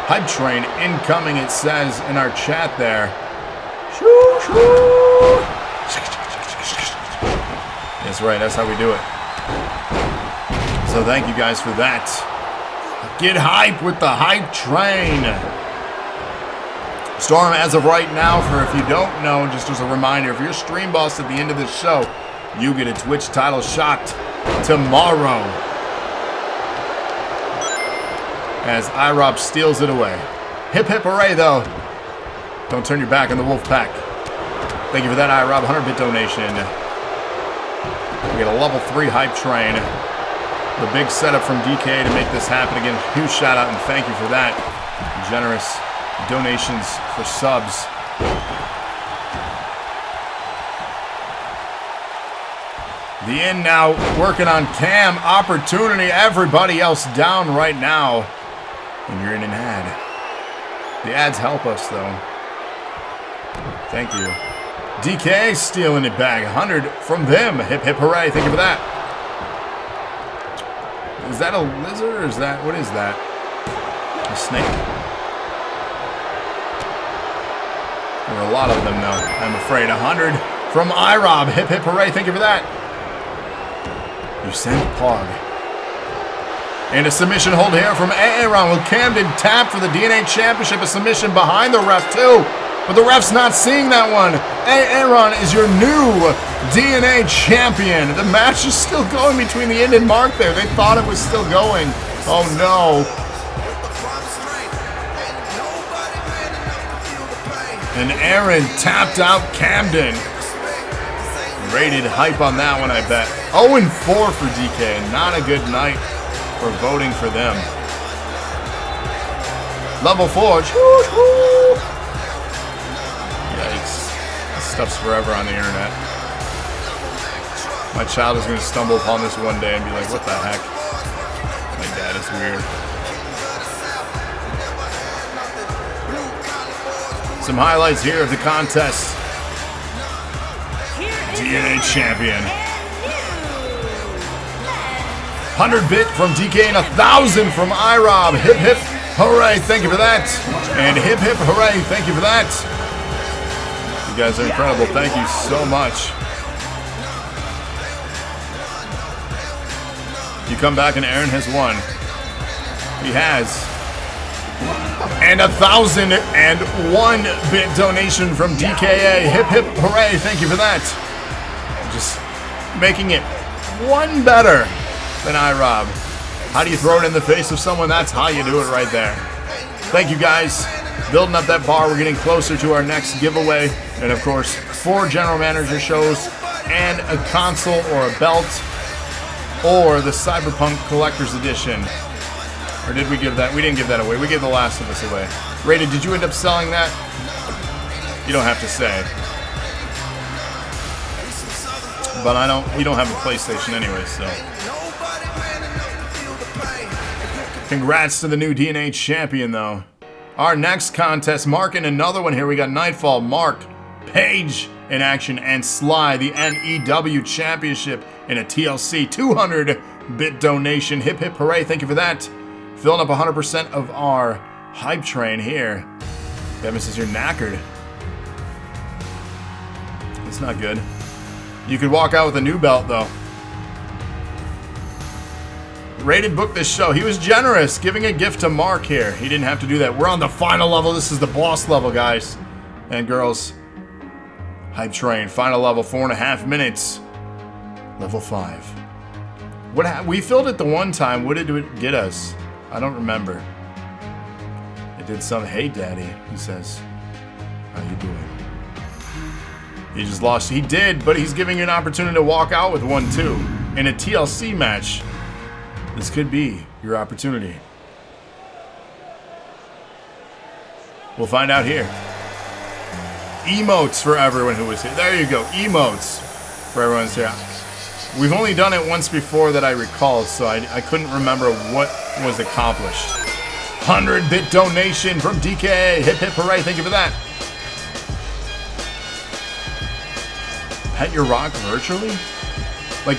Hype train incoming, it says in our chat there. Shoo, shoo. That's right. That's how we do it. So thank you guys for that. Get hype with the hype train. Storm, as of right now, for if you don't know, just as a reminder, if you're stream boss at the end of this show, you get a Twitch title shot tomorrow. As iRob steals it away. Hip hip hooray, though. Don't turn your back on the wolf pack. Thank you for that, iRob. 100-bit donation. We get a level 3 hype train. The big setup from DK to make this happen again. Huge shout out and thank you for that. Generous donations for subs. The in now working on cam opportunity. Everybody else down right now. And you're in an ad. The ads help us though. Thank you. DK stealing it back. 100 from them. Hip hip hooray. Thank you for that. Is that a lizard or is that, what is that? A snake? There are a lot of them though, I'm afraid. 100 from iRob. Hip hip hooray. Thank you for that. You sent Pog. And a submission hold here from Aaron with Kamden tapped for the DNA Championship. A submission behind the ref too. But the ref's not seeing that one. Aaron is your new DNA champion. The match is still going between the end and Mark there. They thought it was still going. Oh no. And Aaron tapped out Kamden. Rated hype on that one, I bet. 0-4 for DK. Not a good night for voting for them. Level 4. Yikes. This stuff's forever on the internet. My child is going to stumble upon this one day and be like, what the heck? My dad is weird. Some highlights here of the contest. DNA champion. 100-bit from DK and 1,000 from iRob. Hip hip hooray, thank you for that. And hip hip hooray, thank you for that. You guys are incredible. Thank you so much. You come back and Aaron has won. He has. And 1,001-bit donation from DKA. Hip hip hooray, thank you for that. Just making it one better than iRob. How do you throw it in the face of someone? That's how you do it right there. Thank you guys. Building up that bar. We're getting closer to our next giveaway. And of course, 4 general manager shows and a console or a belt or the Cyberpunk Collector's Edition. Or did we give that? We didn't give that away. We gave The Last of Us away. Rated, did you end up selling that? You don't have to say. But we don't have a PlayStation anyway, so. Congrats to the new DNA champion, though. Our next contest, Mark in another one here. We got Knightfall, Mark, Paige in action, and Sly, the NEW championship in a TLC 200-bit donation. Hip hip hooray, thank you for that. Filling up 100% of our hype train here. Devin says you're knackered. It's not good. You could walk out with a new belt, though. Rated booked this show. He was generous, giving a gift to Mark here. He didn't have to do that. We're on the final level. This is the boss level, guys and girls. Hype train, final level, 4.5 minutes. Level 5. We filled it the one time. What did it get us? I don't remember. It did some. Hey, Daddy, he says. How you doing? He just lost. He did, but he's giving you an opportunity to walk out with one, too. In a TLC match. This could be your opportunity. We'll find out here. Emotes for everyone who was here. There you go. Emotes for everyone who's here. We've only done it once before that I recall, so I couldn't remember what was accomplished. 100-bit donation from DK. Hip hip hooray. Thank you for that. Pet your rock virtually? Like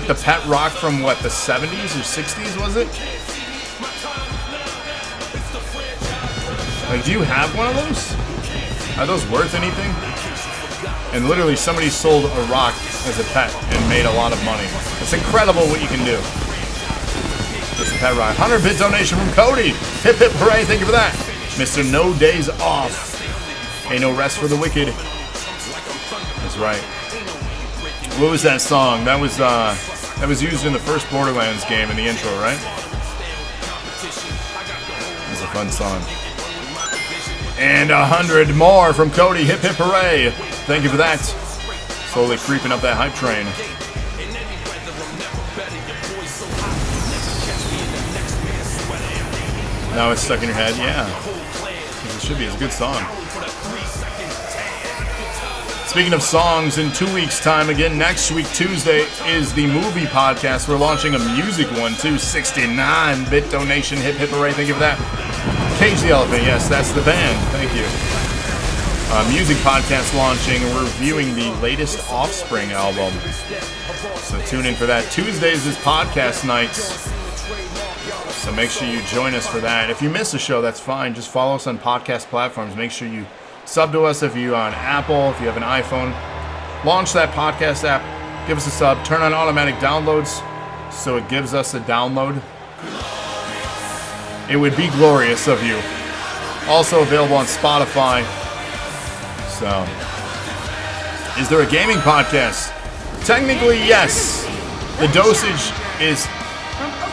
the pet rock from what, the 70s or 60s, was it? Like, do you have one of those? Are those worth anything? And literally somebody sold a rock as a pet and made a lot of money. It's incredible what you can do. Just a pet rock. 100-bit donation from Cody. Hip hip hooray, thank you for that. Mr. No Days Off. Ain't no rest for the wicked. That's right. What was that song? That was used in the first Borderlands game in the intro, right? It was a fun song. And 100 more from Cody. Hip hip hooray. Thank you for that. Slowly creeping up that hype train. Now it's stuck in your head. Yeah. It should be. It's a good song. Speaking of songs, in 2 weeks' time, again, next week, Tuesday, is the movie podcast. We're launching a music one, too. 69-bit donation. Hip hip hooray. Thank you for that. Cage the Elephant. Yes, that's the band. Thank you. Music podcast launching, reviewing the latest Offspring album. So tune in for that. Tuesdays is podcast nights. So make sure you join us for that. If you miss a show, that's fine. Just follow us on podcast platforms. Make sure you sub to us if you're on Apple, if you have an iPhone. Launch that podcast app. Give us a sub. Turn on automatic downloads so it gives us a download. It would be glorious of you. Also available on Spotify. So, is there a gaming podcast? Technically, yes. The dosage is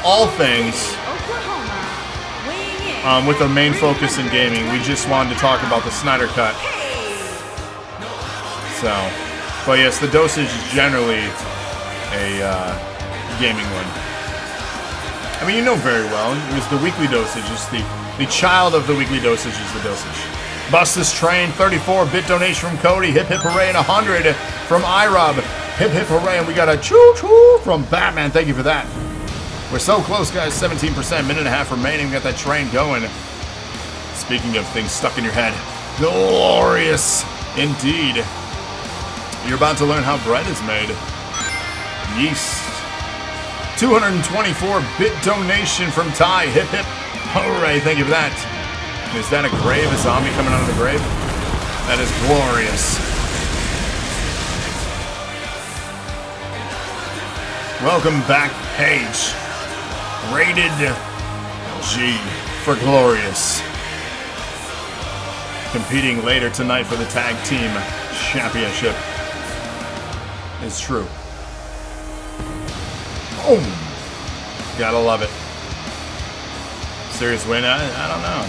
all things with the main focus in gaming. We just wanted to talk about the Snyder Cut. So, but yes, the dosage is generally a gaming one. I mean, you know very well. It was the weekly dosage. It's the child of the weekly dosage is the dosage. Bust This Train, 34-bit donation from Cody. Hip hip hooray, and 100 from iRob. Hip hip hooray, and we got a choo-choo from Batman. Thank you for that. We're so close, guys. 17%, minute and a half remaining. We got that train going. Speaking of things stuck in your head, glorious indeed. You're about to learn how bread is made. Yeast. 224-bit donation from Ty. Hip hip hooray, thank you for that. Is that a grave? A zombie coming out of the grave? That is glorious. Welcome back, Paige. Rated G for glorious. Competing later tonight for the tag team championship. It's true. Boom. Gotta love it. Serious win? I don't know.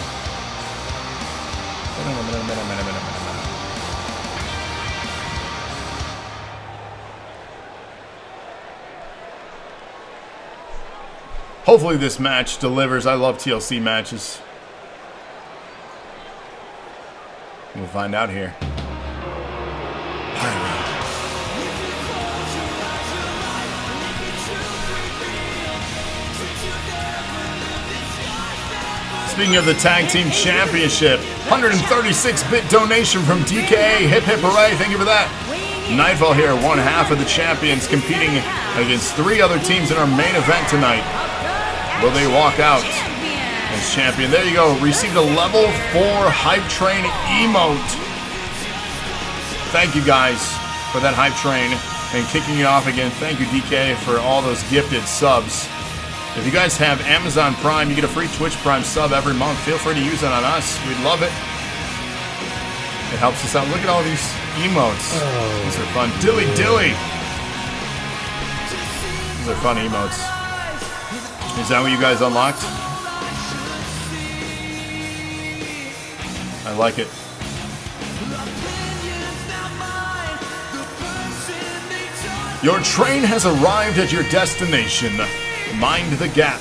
Hopefully this match delivers. I love TLC matches. We'll find out here. Speaking of the Tag Team Championship, 136-bit donation from DKA. Hip hip hooray, thank you for that. Knightfall here, one half of the champions competing against 3 other teams in our main event tonight. Will they walk out as champion? There you go, received a level 4 hype train emote. Thank you guys for that hype train and kicking it off again. Thank you DK for all those gifted subs. If you guys have Amazon Prime, you get a free Twitch Prime sub every month. Feel free to use it on us. We'd love it. It helps us out. Look at all these emotes. Oh. These are fun. Dilly Dilly. These are fun emotes. Is that what you guys unlocked? I like it. Your train has arrived at your destination. Mind the gap.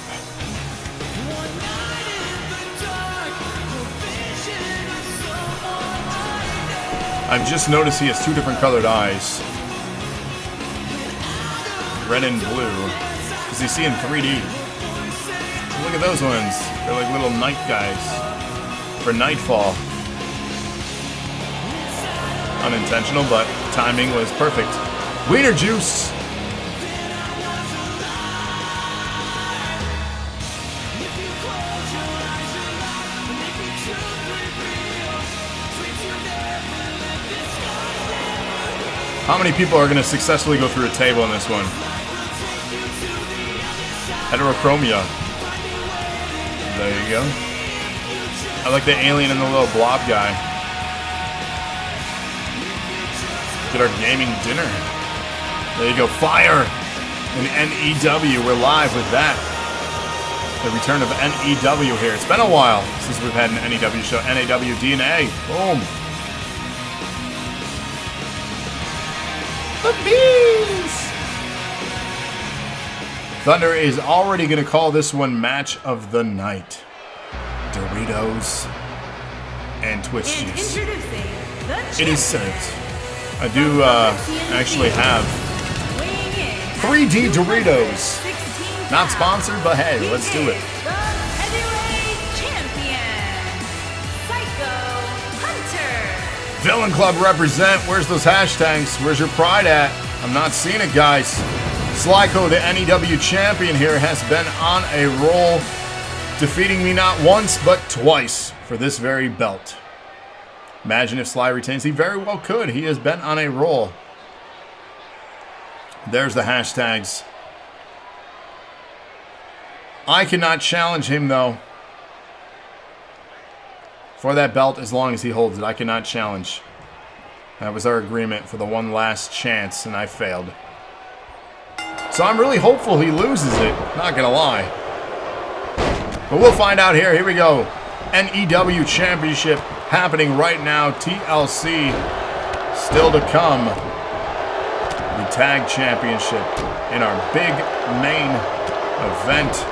I've just noticed he has 2 different colored eyes. Red and blue. Does he see in 3D? Look at those ones. They're like little night guys. For Knightfall. Unintentional, but timing was perfect. Wiener juice. How many people are going to successfully go through a table in this one? Heterochromia. There you go. I like the alien and the little blob guy. Get our gaming dinner. There you go. Fire and NEW. We're live with that. The return of NEW here. It's been a while since we've had an NEW show. NAW DNA. Boom. The bees! Thunder is already going to call this one match of the night. Doritos and Twitch And juice. introducing the It is champion. served. I do actually have Weighing in at 3D Doritos. 16 Not pounds, sponsored, but hey, he let's do it. is The heavyweight champion, SlyCoe Hunter. Villain Club represent. Where's those hashtags? Where's your pride at? I'm not seeing it, guys. SlyCoe, the NEW champion here, has been on a roll, defeating me not once, but twice for this very belt. Imagine if Sly retains. He very well could. He has been on a roll. There's the hashtags. I cannot challenge him, though, for that belt as long as he holds it. I cannot challenge. That was our agreement for the one last chance, and I failed. So I'm really hopeful he loses it. Not gonna lie. But we'll find out here. Here we go. NEW Championship happening right now. TLC still to come. The Tag Championship in our big main event.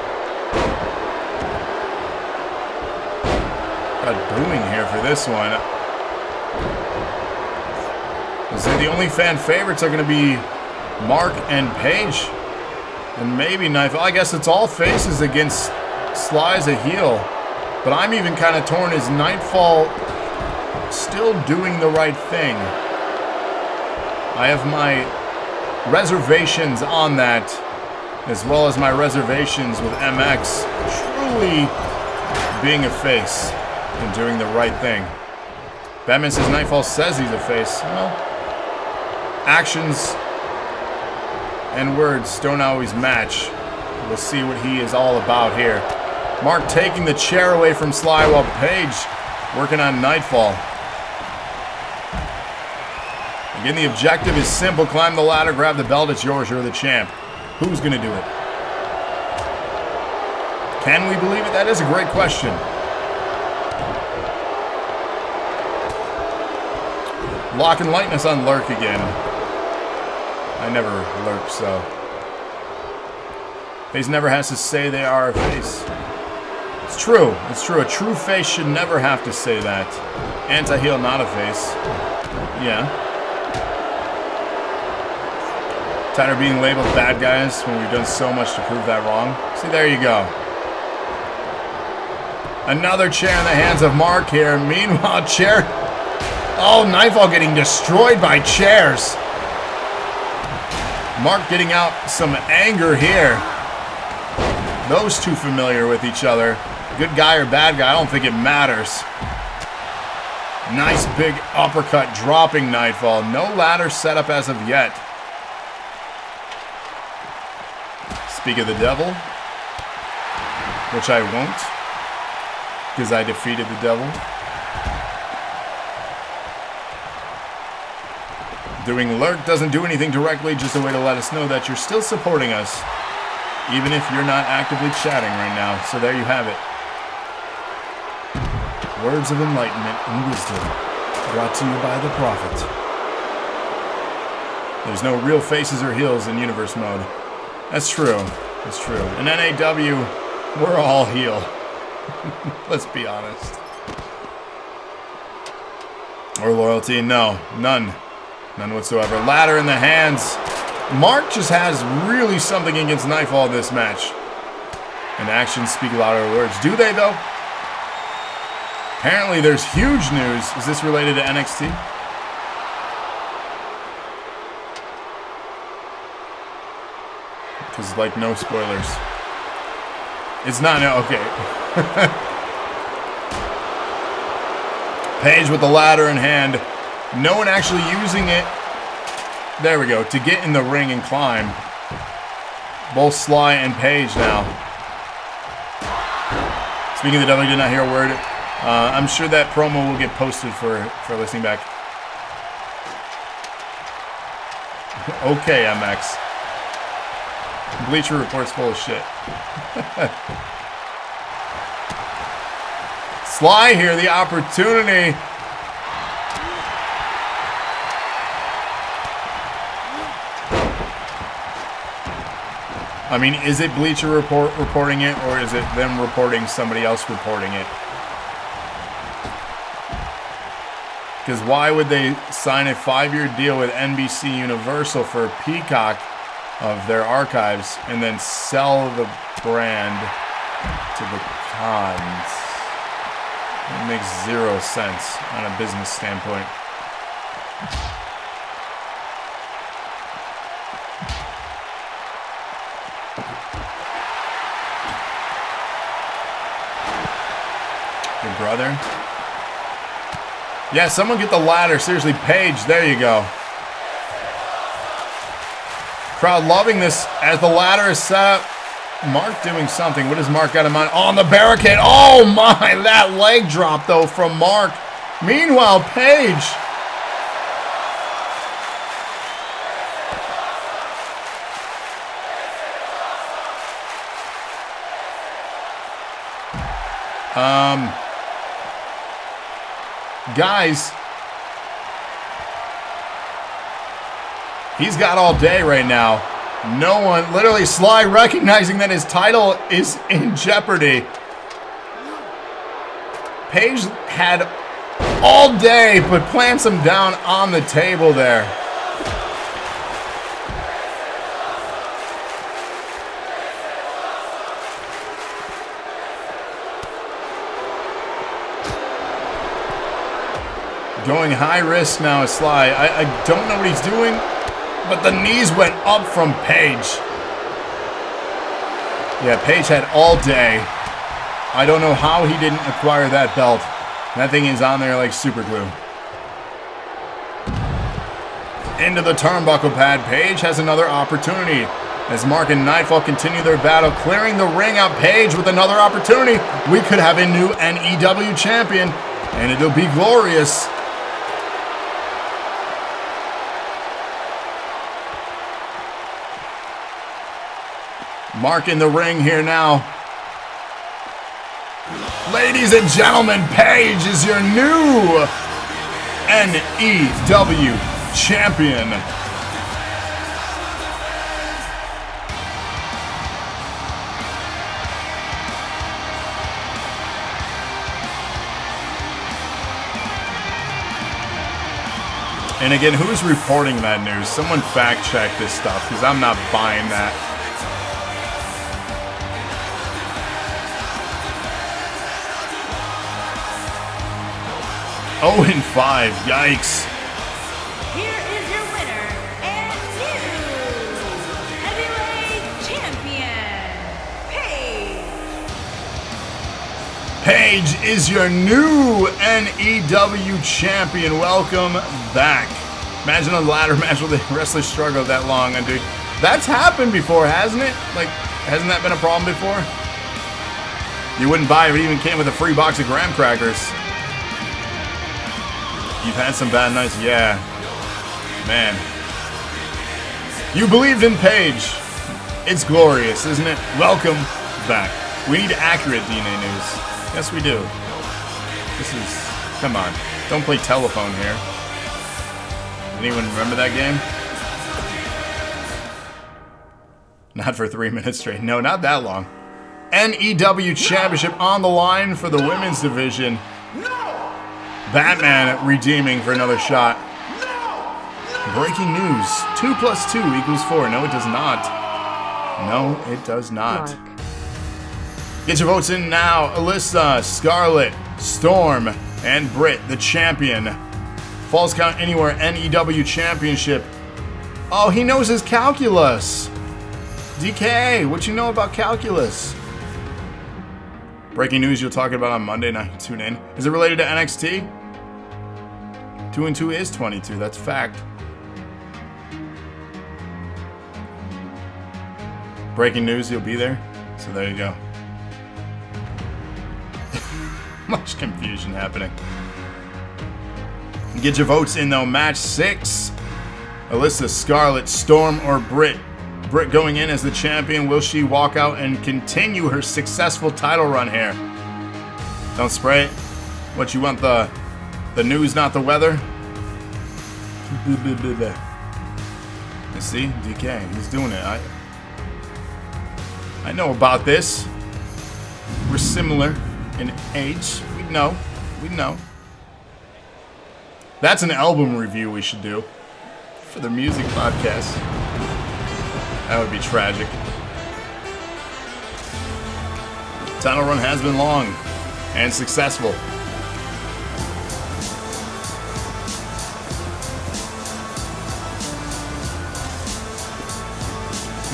Got booing here for this one. So the only fan favorites are going to be Mark and Paige. And maybe Knightfall. I guess it's all faces against Sly as a heel. But I'm even kind of torn. Is Knightfall still doing the right thing? I have my reservations on that, as well as my reservations with MX truly being a face and doing the right thing. Batman says Knightfall says he's a face. Well, actions and words don't always match. We'll see what he is all about here. Mark taking the chair away from Sly while Paige working on Knightfall. Again, the objective is simple. Climb the ladder, grab the belt. It's yours. You're the champ. Who's going to do it? Can we believe it? That is a great question. Lock and lightness on Lurk again. I never lurk, so. Face never has to say they are a face. It's true. It's true. A true face should never have to say that. Anti-heel, not a face. Yeah. Tired of being labeled bad guys when we've done so much to prove that wrong. See, there you go. Another chair in the hands of Mark here. Meanwhile, chair... Oh, Knightfall getting destroyed by chairs. Mark getting out some anger here. Those two familiar with each other. Good guy or bad guy, I don't think it matters. Nice big uppercut dropping Knightfall. No ladder set up as of yet. Speak of the devil, which I won't, because I defeated the devil. Doing lurk doesn't do anything directly, just a way to let us know that you're still supporting us, even if you're not actively chatting right now. So there you have it. Words of enlightenment and wisdom, brought to you by the prophet. There's no real faces or heels in universe mode. That's true. That's true. In NAW, we're all heel. Let's be honest. Or loyalty? No. None. None whatsoever. Ladder in the hands. Mark just has really something against Knightfall in this match. And actions speak louder than words. Do they, though? Apparently, there's huge news. Is this related to NXT? Because, like, no spoilers. It's not, no, okay. Paige with the ladder in hand. No one actually using it. There we go. To get in the ring and climb. Both Sly and Paige now. Speaking of the devil, I did not hear a word. I'm sure that promo will get posted for listening back. Okay, MX. Bleacher Report's full of shit. Sly here, the opportunity. I mean, is it Bleacher Report reporting it, or is it them reporting somebody else reporting it? Because why would they sign a 5-year deal with NBC Universal for a Peacock of their archives and then sell the brand to the cons? It makes zero sense on a business standpoint. Your brother? Yeah, someone get the ladder. Seriously, Paige, there you go. Crowd loving this as the ladder is set up. Mark doing something. What does Mark got in mind? On the barricade. Oh my, that leg drop though from Mark. Meanwhile, Paige. Guys, he's got all day right now. No one, literally Sly recognizing that his title is in jeopardy. Paige had all day, but plants him down on the table there. Going high risk now is Sly. I don't know what he's doing, but the knees went up from Paige. Yeah, Paige had all day. I don't know how he didn't acquire that belt. That thing is on there like super glue. Into the turnbuckle pad. Paige has another opportunity. As Mark and Knightfall continue their battle, clearing the ring out. Paige with another opportunity. We could have a new NEW champion, and it'll be glorious. Mark in the ring here now. Ladies and gentlemen, Paige is your new NEW champion. And again, who's reporting that news? Someone fact check this stuff, because I'm not buying that. 0-5, yikes. Here is your winner and new heavyweight champion, Paige. Paige is your new NEW champion. Welcome back. Imagine a ladder match where the wrestlers struggle that long, and dude, that's happened before, hasn't it? Like, hasn't that been a problem before? You wouldn't buy it if it even came with a free box of graham crackers. You've had some bad nights, yeah. Man. You believed in Paige. It's glorious, isn't it? Welcome back. We need accurate DNA news. Yes, we do. This is... Come on. Don't play telephone here. Anyone remember that game? Not for 3 minutes straight. No, not that long. NEW Championship on the line for the women's division. Batman redeeming for another shot. Breaking news. 2 + 2 = 4. No, it does not. No, it does not. Get your votes in now. Alyssa, Scarlett, Storm, and Brit, the champion. Falls Count Anywhere NEW Championship. Oh, he knows his calculus. DK, what you know about calculus? Breaking news you'll talk about on Monday night. Tune in. Is it related to NXT? 2 and 2 is 22. That's fact. Breaking news, you'll be there. So there you go. Much confusion happening. Get your votes in though. Match 6. Alyssa, Scarlett, Storm, or Brit. Brit going in as the champion. Will she walk out and continue her successful title run here? Don't spray it. What, you want the news, not the weather? You see, DK, he's doing it. I know about this. We're similar in age. We know. That's an album review we should do for the music podcast. That would be tragic. Tunnel run has been long and successful.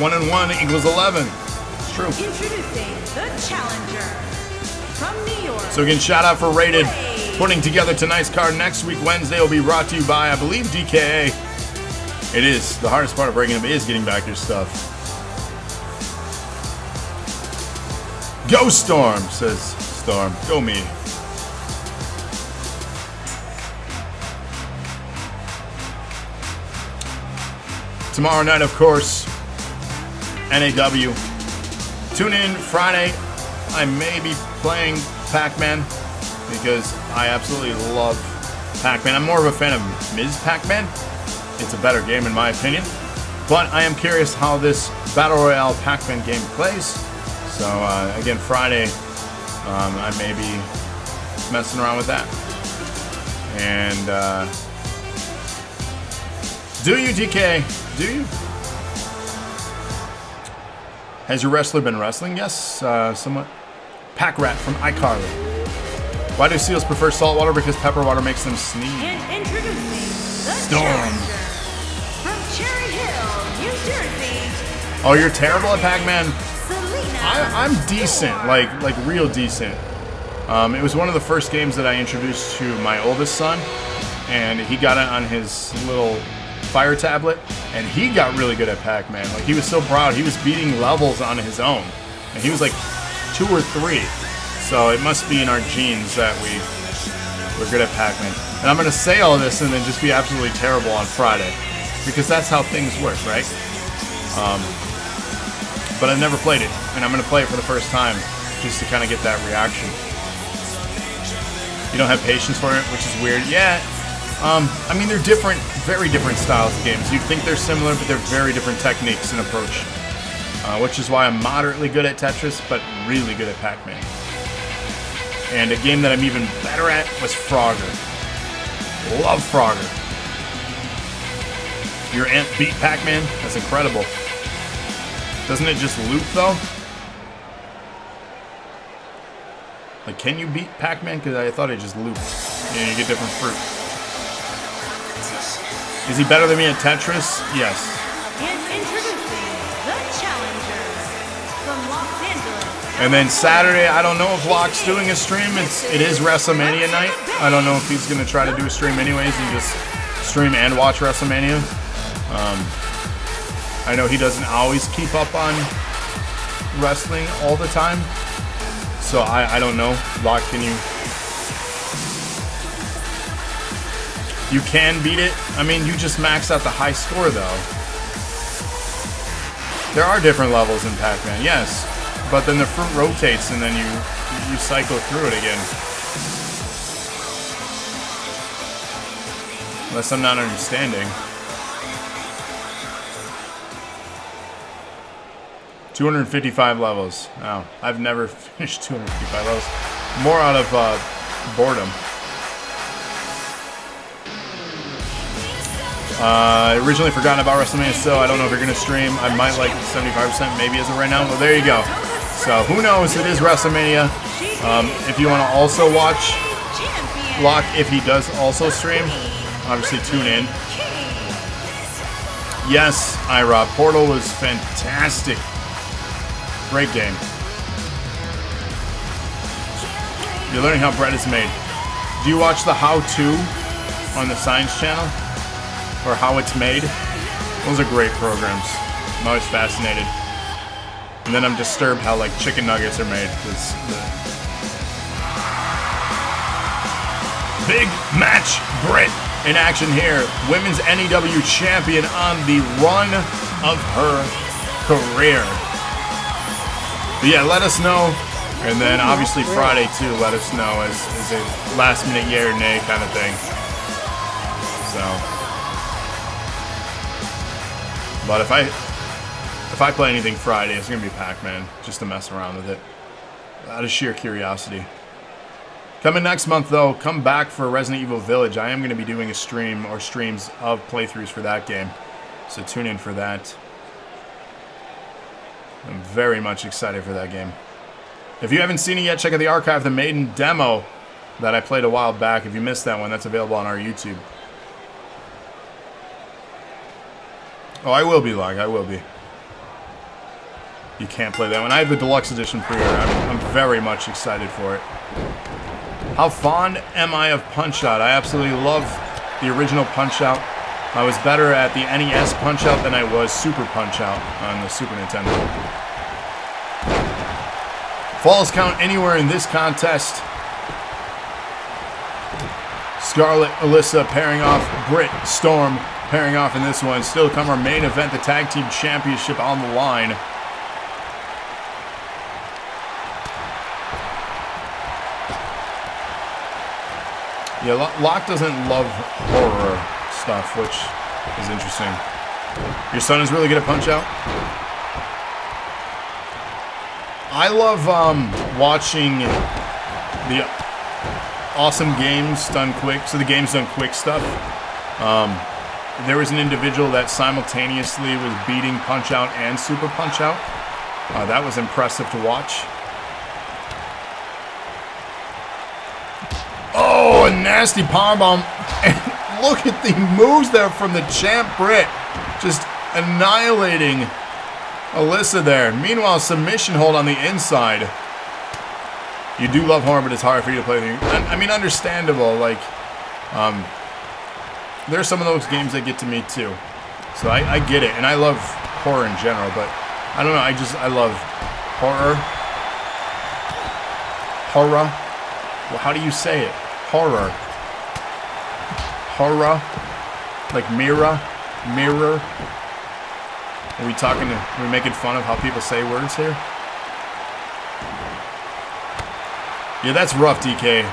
One and one equals 11. It's true. Introducing the challenger from New York. So again, shout out for Rated putting together tonight's card. Next week, Wednesday, will be brought to you by, I believe, DKA. It is. The hardest part of breaking them is getting back your stuff. Go Storm, says Storm. Go me. Tomorrow night, of course, NAW. Tune in Friday. I may be playing Pac-Man because I absolutely love Pac-Man. I'm more of a fan of Ms. Pac-Man. It's a better game in my opinion. But I am curious how this Battle Royale Pac-Man game plays. So again, Friday, I may be messing around with that. And do you, DK? Do you? Has your wrestler been wrestling? Yes, somewhat. Pack Rat from iCarly. Why do seals prefer salt water? Because pepper water makes them sneeze. And introducing the Storm. challenger from Cherry Hill, New Jersey. Oh, you're terrible at Pac-Man? Selena. I'm decent, like real decent. It was one of the first games that I introduced to my oldest son, and he got it on his little Fire tablet, and he got really good at Pac-Man. Like, he was so proud. He was beating levels on his own, and he was like 2 or 3. So it must be in our genes that we're good at Pac-Man. And I'm gonna say all this and then just be absolutely terrible on Friday, because that's how things work, right? But I've never played it, and I'm gonna play it for the first time just to kind of get that reaction. You don't have patience for it, which is weird. Yeah. I mean, they're different, very different styles of games. You'd think they're similar, but they're very different techniques and approach. Which is why I'm moderately good at Tetris, but really good at Pac-Man. And a game that I'm even better at was Frogger. Love Frogger. Your aunt beat Pac-Man? That's incredible. Doesn't it just loop, though? Like, can you beat Pac-Man? Because I thought it just looped. And you get different fruit. Is he better than me at Tetris? Yes. And introducing the challenger from Los Angeles. And then Saturday, I don't know if Locke's doing a stream. It is WrestleMania night. I don't know if he's going to try to do a stream anyways and just stream and watch WrestleMania. I know he doesn't always keep up on wrestling all the time. So I don't know. Locke, can you... You can beat it. I mean, you just maxed out the high score, though. There are different levels in Pac-Man, yes. But then the fruit rotates, and then you cycle through it again. Unless I'm not understanding. 255 levels. Wow. I've never finished 255 levels. More out of boredom. Originally forgotten about WrestleMania, so I don't know if you're going to stream. I might like 75% maybe as of right now. Well, there you go. So who knows? It is WrestleMania. If you want to also watch Locke, if he does also stream, obviously tune in. Yes, iRob. Portal was fantastic. Great game. You're learning how bread is made. Do you watch the how-to on the Science Channel? Or how it's made? Those are great programs. I'm always fascinated. And then I'm disturbed how like chicken nuggets are made. Big match, Brit in action here. Women's NAW champion on the run of her career. But yeah, let us know And then obviously Friday too, let us know as a last minute yay or nay kind of thing. So, but if I play anything Friday, it's gonna be Pac-Man, just to mess around with it, out of sheer curiosity. Coming next month though, come back for Resident Evil Village. I am gonna be doing a stream or streams of playthroughs for that game, so tune in for that. I'm very much excited for that game. If you haven't seen it yet, check out the archive, the Maiden demo that I played a while back. If you missed that one, that's available on our YouTube. Oh, I will be live. I will be. You can't play that one. I have the deluxe edition pre-order. I'm very much excited for it. How fond am I of Punch-Out? I absolutely love the original Punch-Out. I was better at the NES Punch-Out than I was Super Punch-Out on the Super Nintendo. Falls count anywhere in this contest. Scarlett, Alyssa pairing off. Brit, Storm pairing off in this one. Still to come our main event, the Tag Team Championship on the line. Yeah, Locke doesn't love horror stuff, which is interesting. Your son is really good at Punch-Out? I love watching the awesome games done quick. So the games done quick stuff. There was an individual that simultaneously was beating Punch-Out and Super Punch-Out. That was impressive to watch. Oh, a nasty powerbomb. And look at the moves there from the champ Brit. Just annihilating Alyssa there. Meanwhile, submission hold on the inside. You do love horror, but it's hard for you to play. I mean, understandable. Like, there are some of those games that get to me too. So I get it, and I love horror in general. But I don't know. I love horror. Horror. Well, how do you say it? Horror. Horror. Like mirror. Mirror. Are we talking? Are we making fun of how people say words here? Yeah, that's rough, DK.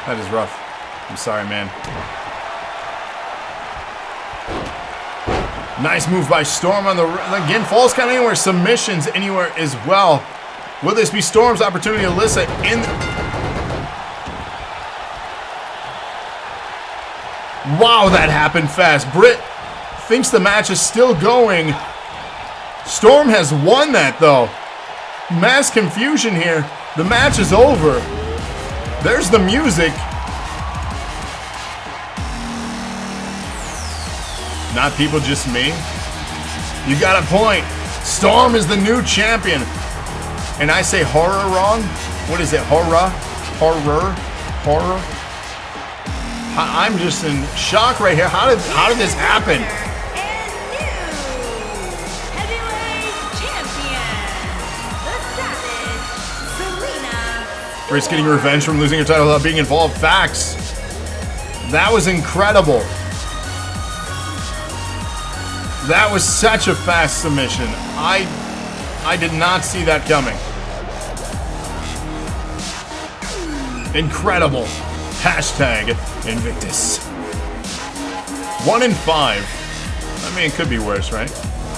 That is rough. I'm sorry, man. Nice move by Storm on the... Again, falls count anywhere. Submissions anywhere as well. Will this be Storm's opportunity? Alyssa in... Wow, that happened fast. Brit thinks the match is still going. Storm has won that, though. Mass confusion here. The match is over. There's the music. Not people, just me. You got a point. Storm is the new champion. And I say horror wrong? What is it? Horror? Horror? Horror? I'm just in shock right here. How did this happen? And new heavyweight champion, the Savage, Selena. Brit's getting revenge from losing her title without being involved. Facts. That was incredible. That was such a fast submission. I did not see that coming. Incredible. Hashtag Invictus. 1-5. I mean, it could be worse, right?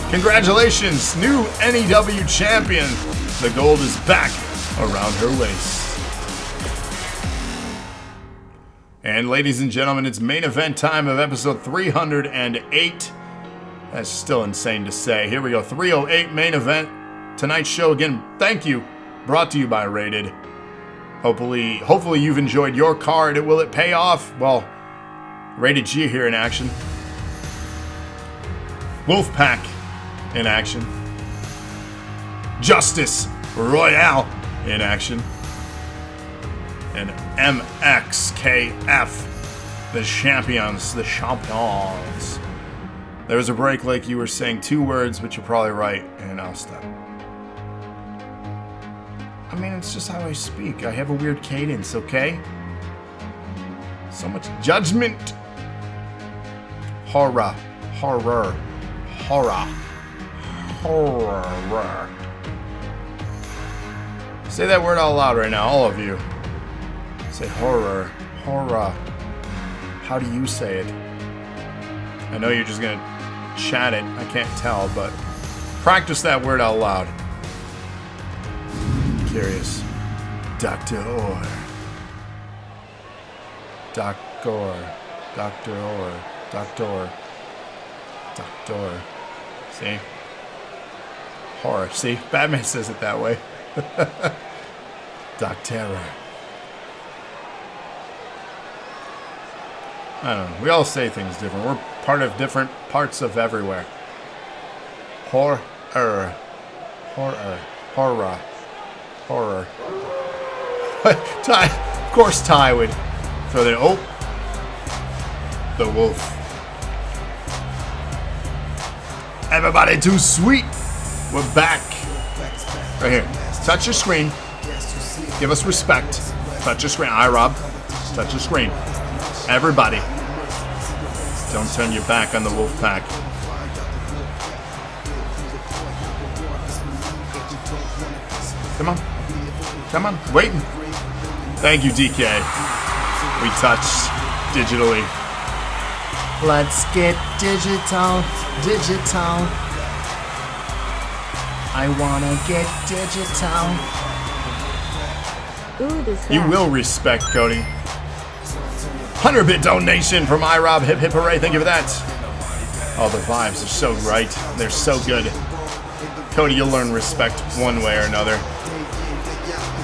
Congratulations, new NAW champion. The gold is back around her waist. And ladies and gentlemen, it's main event time of episode 308. That's still insane to say. Here we go, 308 main event. Tonight's show, again, thank you. Brought to you by Rated. Hopefully you've enjoyed your card. Will it pay off? Well, Rated G here in action. Wolfpack in action. Justice Royale in action. And MXKF, the champions. There was a break like you were saying 2 words, but you're probably right, and I'll stop. I mean, it's just how I speak. I have a weird cadence, okay? So much judgment. Horror. Horror. Horror. Horror. Say that word out loud right now, all of you. Say horror. Horror. How do you say it? I know you're just gonna chat it. I can't tell, but practice that word out loud. Curious. Dr. Orr. Doctor. Dr. Orr. Doctor. Doctor. See? Horror. See? Batman says it that way. Docterror. I don't know. We all say things different. We're part of different parts of everywhere. Horror. Horror. Horror. Horror. Ty. Of course Ty would throw that. Oh. The wolf. Everybody too sweet. We're back. Right here. Touch your screen. Give us respect. Touch your screen. iRob. Touch your screen. Everybody. Don't turn your back on the wolf pack. Come on. Come on. Waiting. Thank you, DK. We touched digitally. Let's get digital. Digital. I wanna get digital. Ooh, this You will respect, Cody. 100-bit donation from iRob. Hip hip hooray. Thank you for that. Oh, the vibes are so right. They're so good. Cody, you'll learn respect one way or another.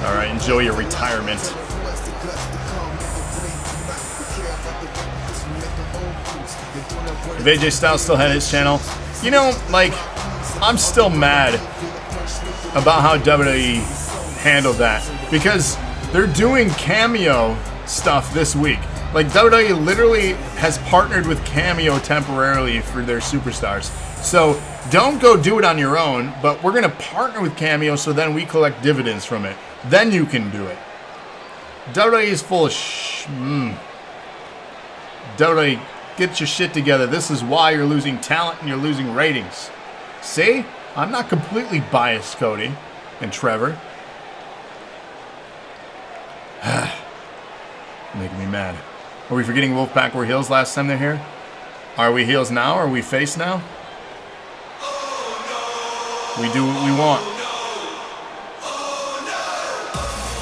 Alright, enjoy your retirement. If AJ Styles still had his channel, you know, like, I'm still mad about how WWE handled that. Because they're doing Cameo stuff this week. Like, WWE literally has partnered with Cameo temporarily for their superstars. So, don't go do it on your own, but we're going to partner with Cameo so then we collect dividends from it. Then you can do it. WWE is full of WWE, get your shit together. This is why you're losing talent and you're losing ratings. See? I'm not completely biased, Cody and Trevor. Making me mad. Are we forgetting Wolfpack were heels last time they're here? Are we heels now? Are we face now? We do what we want.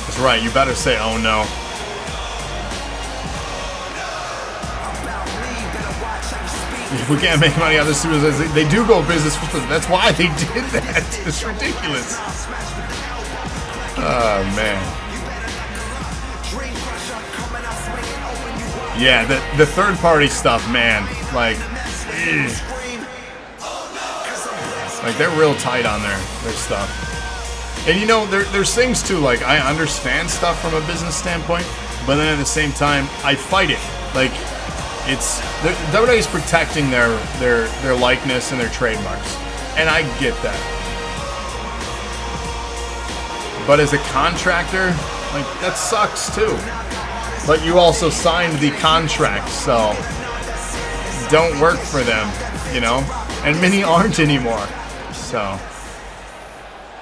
That's right, you better say, oh no. If we can't make money out of the superstars, they do go business for them. That's why they did that. It's ridiculous. Oh, man. Yeah, the third-party stuff, man. Like, they're real tight on their stuff. And, you know, there's things, too. Like, I understand stuff from a business standpoint, but then at the same time, I fight it. Like, it's WWE's protecting their likeness and their trademarks, and I get that. But as a contractor, like, that sucks too. But you also signed the contract, so don't work for them, you know. And many aren't anymore, so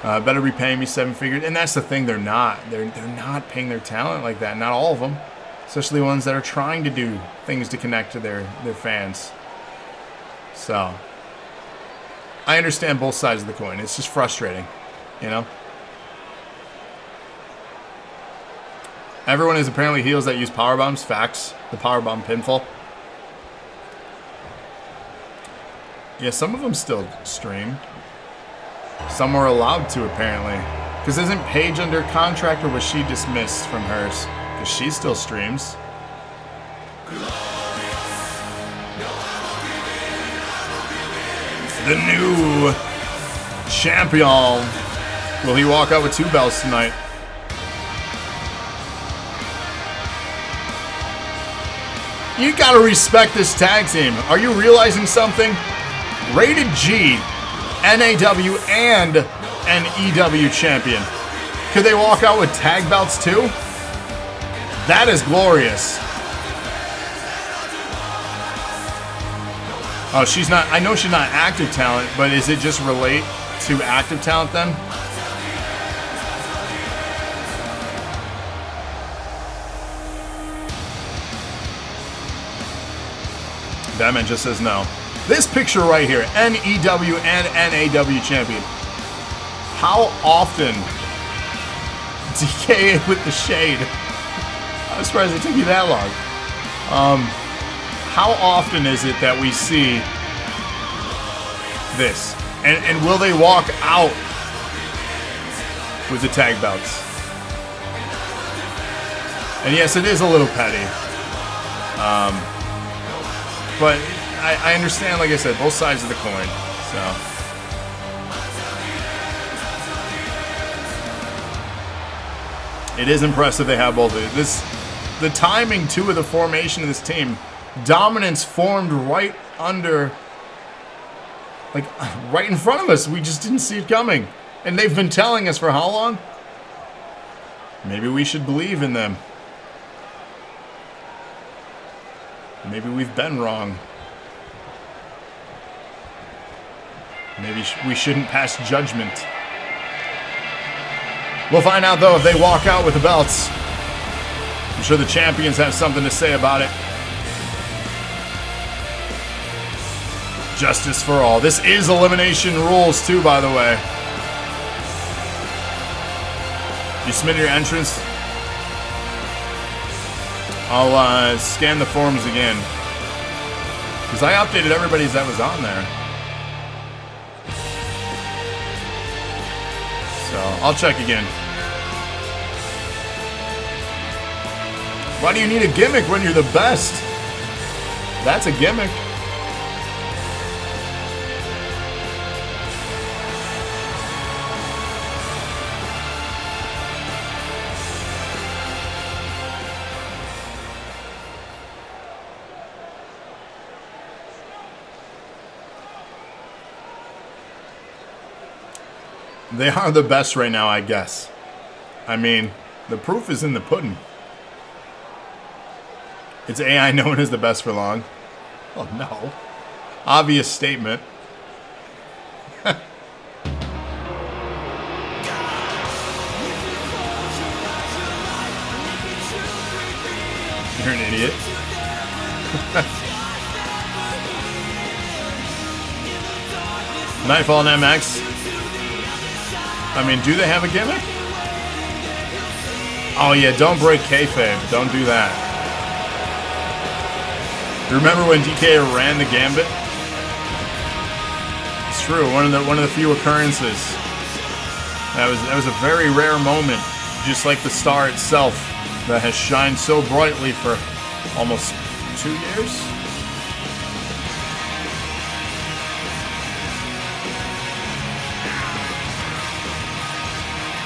better be paying me 7 figures. And that's the thing, they're not paying their talent like that. Not all of them. Especially ones that are trying to do things to connect to their fans. So, I understand both sides of the coin. It's just frustrating, you know? Everyone is apparently heels that use powerbombs. Facts. The powerbomb pinfall. Yeah, some of them still stream. Some are allowed to, apparently. Because isn't Paige under contract, or was she dismissed from hers? Because she still streams. The new champion. Will he walk out with 2 belts tonight? You gotta respect this tag team. Are you realizing something? Rated G, NAW, and an EW champion. Could they walk out with tag belts too? That is glorious. Oh, she's not. I know she's not active talent, but is it just relate to active talent then? Batman just says no. This picture right here, NEW and NAW champion. How often, DK with the shade. I'm surprised it took you that long. How often is it that we see this? And will they walk out with the tag belts? And yes, it is a little petty. But I understand, like I said, both sides of the coin. So it is impressive they have both of this. The timing too of the formation of this team. Dominance formed right under, like right in front of us. We just didn't see it coming. And they've been telling us for how long? Maybe we should believe in them. Maybe we've been wrong. Maybe we shouldn't pass judgment. We'll find out, though, if they walk out with the belts. I'm sure the champions have something to say about it. Justice for all. This is elimination rules, too, by the way. You submit your entrance. I'll scan the forms again. Because I updated everybody's that was on there. So, I'll check again. Why do you need a gimmick when you're the best? That's a gimmick. They are the best right now, I guess. I mean, the proof is in the pudding. It's AI known as the best for long. Oh, no. Obvious statement. You're an idiot. Knightfall and MX. I mean, do they have a gimmick? Oh yeah, don't break kayfabe. Don't do that. Remember when DK ran the gambit? It's true. One of the few occurrences. That was a very rare moment, just like the star itself, that has shined so brightly for almost 2 years.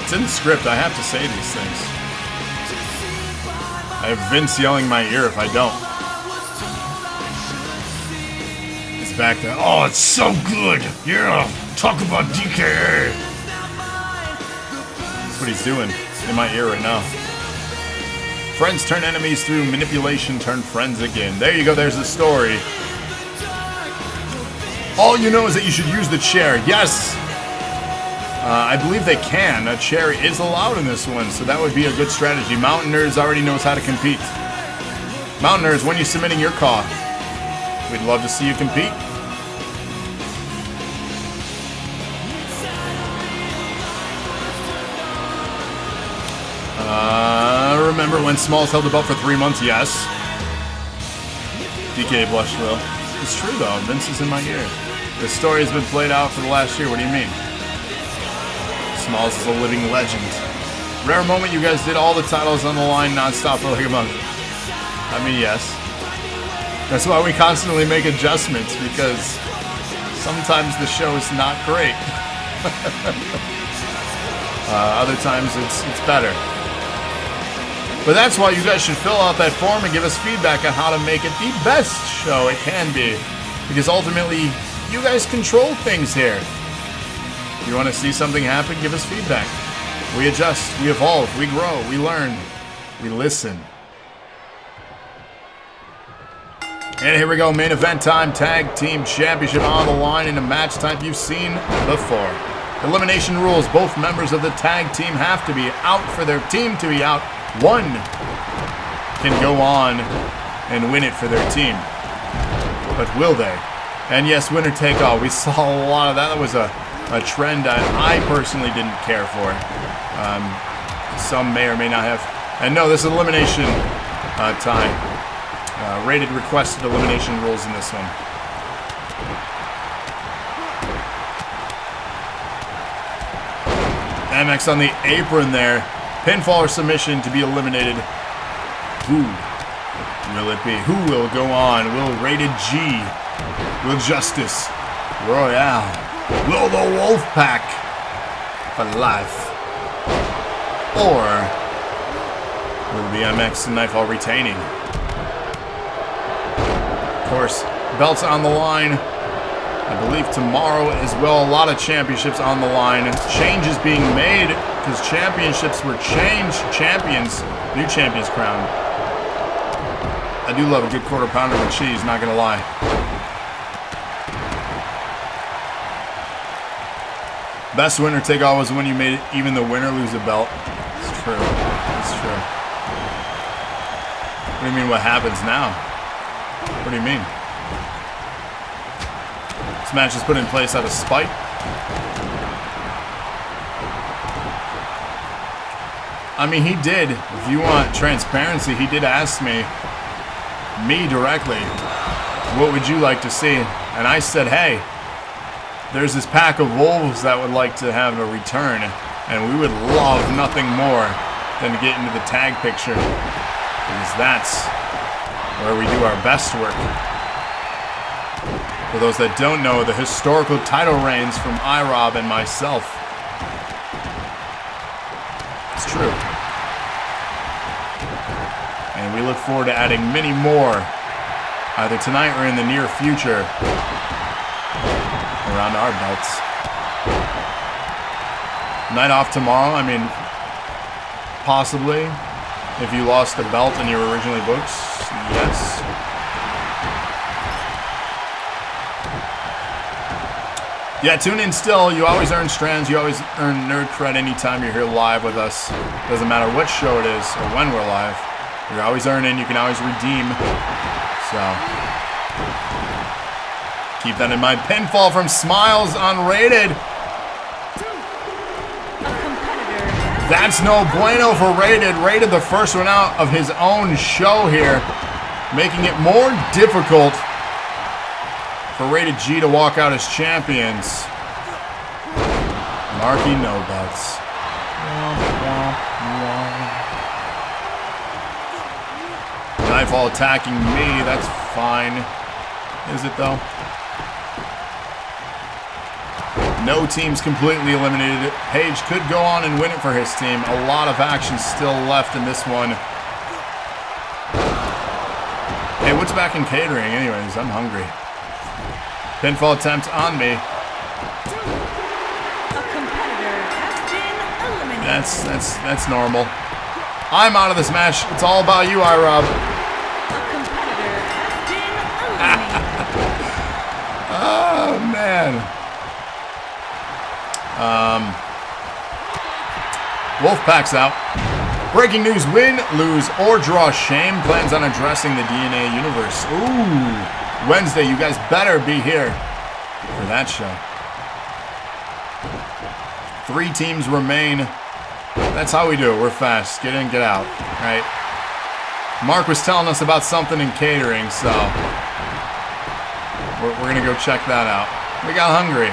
It's in the script. I have to say these things. I have Vince yelling in my ear if I don't. It's back there. Oh, it's so good. Yeah, talk about DK. That's what he's doing in my ear right now. Friends turn enemies through manipulation, turn friends again. There you go. There's the story. All you know is that you should use the chair. Yes. I believe they can. A chair is allowed in this one, so that would be a good strategy. Mountain Nerds already knows how to compete. Mountain Nerds, when you're submitting your call, we'd love to see you compete. Remember when Smalls held the belt for 3 months? Yes. DK Blushville. It's true, though. Vince is in my ear. The story has been played out for the last year. What do you mean? Smalls is a living legend. Rare moment you guys did all the titles on the line non-stop for like a month. I mean, yes. That's why we constantly make adjustments, because sometimes the show is not great. Other times it's better. But that's why you guys should fill out that form and give us feedback on how to make it the best show it can be. Because ultimately, you guys control things here. If you want to see something happen, give us feedback. We adjust, we evolve, we grow, we learn, we listen. And here we go, main event time, tag team championship on the line in a match type you've seen before. Elimination rules, both members of the tag team have to be out for their team to be out. One can go on and win it for their team. but will they? And yes, winner take all. We saw a lot of that. That was a trend I personally didn't care for. Some may or may not have. And no, this is elimination time. Rated requested elimination rules in this one. MX on the apron there. Pinfall or submission to be eliminated. Who will it be? Who will go on? Will Rated G? Will Justice? Royale? Will the Wolfpack? For life? Or will the MX and Knightfall retaining? Of course, belts on the line. I believe tomorrow as well. A lot of championships on the line. Changes being made because championships were changed. Champions, new champions crowned. I do love a good quarter pounder with cheese, not gonna lie. Best winner take all was when you made even the winner lose a belt. It's true. It's true. What do you mean what happens now? What do you mean? This match is put in place out of spite. I mean, he did, if you want transparency, he did ask me directly, what would you like to see? And I said, hey, there's this pack of wolves that would like to have a return, and we would love nothing more than to get into the tag picture, because that's where we do our best work. For those that don't know, the historical title reigns from iRob and myself. It's true. And we look forward to adding many more, either tonight or in the near future, around our belts. Night off tomorrow, I mean, possibly, if you lost a belt in your originally booked, yes. Yeah, tune in still. You always earn strands. You always earn nerd cred anytime you're here live with us. Doesn't matter what show it is or when we're live. You're always earning. You can always redeem. So, keep that in mind. Pinfall from Smilez unrated. That's no bueno for Rated. Rated the first one out of his own show here, making it more difficult for Rated G to walk out as champions. Marky no belts. Knightfall attacking me, that's fine. Is it though? No team's completely eliminated. Page could go on and win it for his team. A lot of action still left in this one. Hey, what's back in catering anyways? I'm hungry. Pinfall attempt on me. A competitor has been eliminated. That's normal. I'm out of this match. It's all about you, iRob. A competitor has been eliminated. Oh man. Wolfpack's out. Breaking news: win, lose, or draw. Shame plans on addressing the DNA universe. Ooh. Wednesday, you guys better be here for that show. 3 teams remain. That's how we do it. We're fast. Get in, get out. Right? Mark was telling us about something in catering, so we're going to go check that out. We got hungry.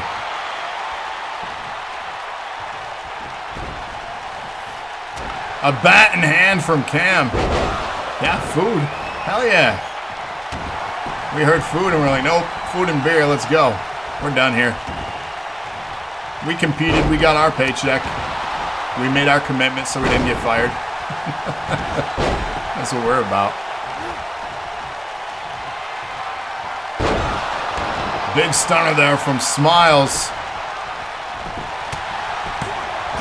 A bat in hand from Cam. Yeah, food. Hell yeah. We heard food and we're like, nope, food and beer, let's go. We're done here. We competed, we got our paycheck. We made our commitment so we didn't get fired. That's what we're about. Big stunner there from Smilez.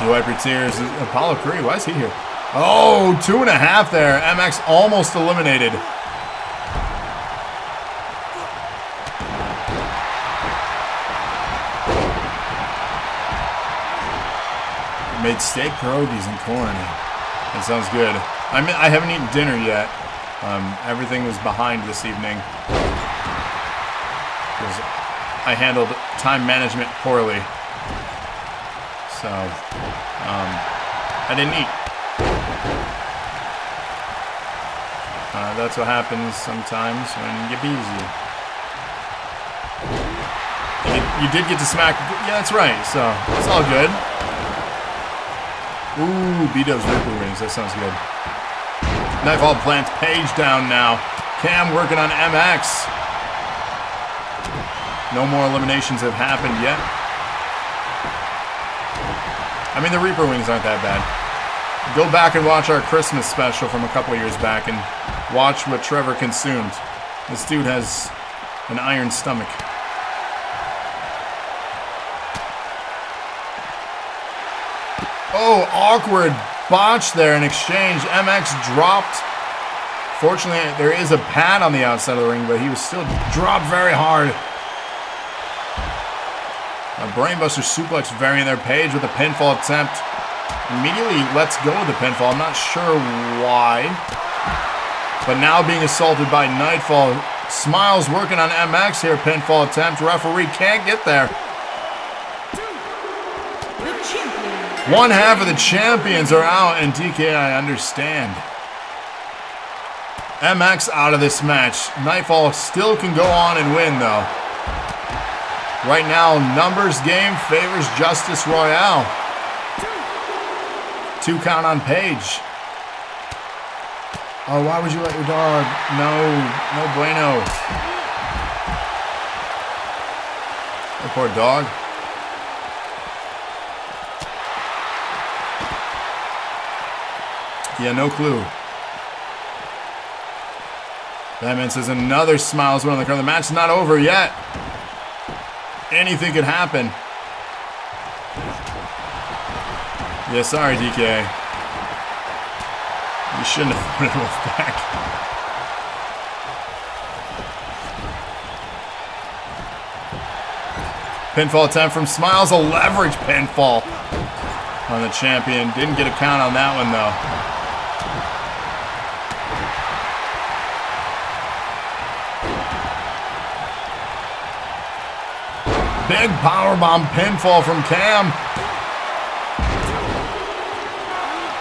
You wipe your tears. Apollo Creed, why is he here? Oh, 2.5 there. MX almost eliminated. Made steak pierogies and corn. That sounds good. I haven't eaten dinner yet. Everything was behind this evening. because I handled time management poorly. So, I didn't eat. That's what happens sometimes when you're busy. You did get to smack. Yeah, that's right. So, it's all good. Ooh, B-Dub's Ripple Rings. That sounds good. Knightfall plants Paige down now. Cam working on MX. No more eliminations have happened yet. I mean, the Reaper Wings aren't that bad. Go back and watch our Christmas special from a couple years back and watch what Trevor consumed. This dude has an iron stomach. Oh, awkward botch there in exchange. MX dropped. Fortunately, there is a pad on the outside of the ring, but he was still dropped very hard. A brainbuster suplex varying their Paige with a pinfall attempt. Immediately lets go of the pinfall. I'm not sure why. But now being assaulted by Knightfall. Smilez working on MX here. Pinfall attempt. Referee can't get there. One half of the champions are out, and DK, I understand. MX out of this match. Knightfall still can go on and win, though. Right now, numbers game favors Justice Royale. 2 count on Paige. Oh, why would you let your dog? No bueno. Oh, poor dog. Yeah, no clue. Batman says another Smilez win on the card. The match is not over yet. Anything could happen. Yeah, sorry, DK. You shouldn't have put it back. Pinfall attempt from Smilez. A leverage pinfall on the champion. Didn't get a count on that one, though. Big powerbomb pinfall from Cam.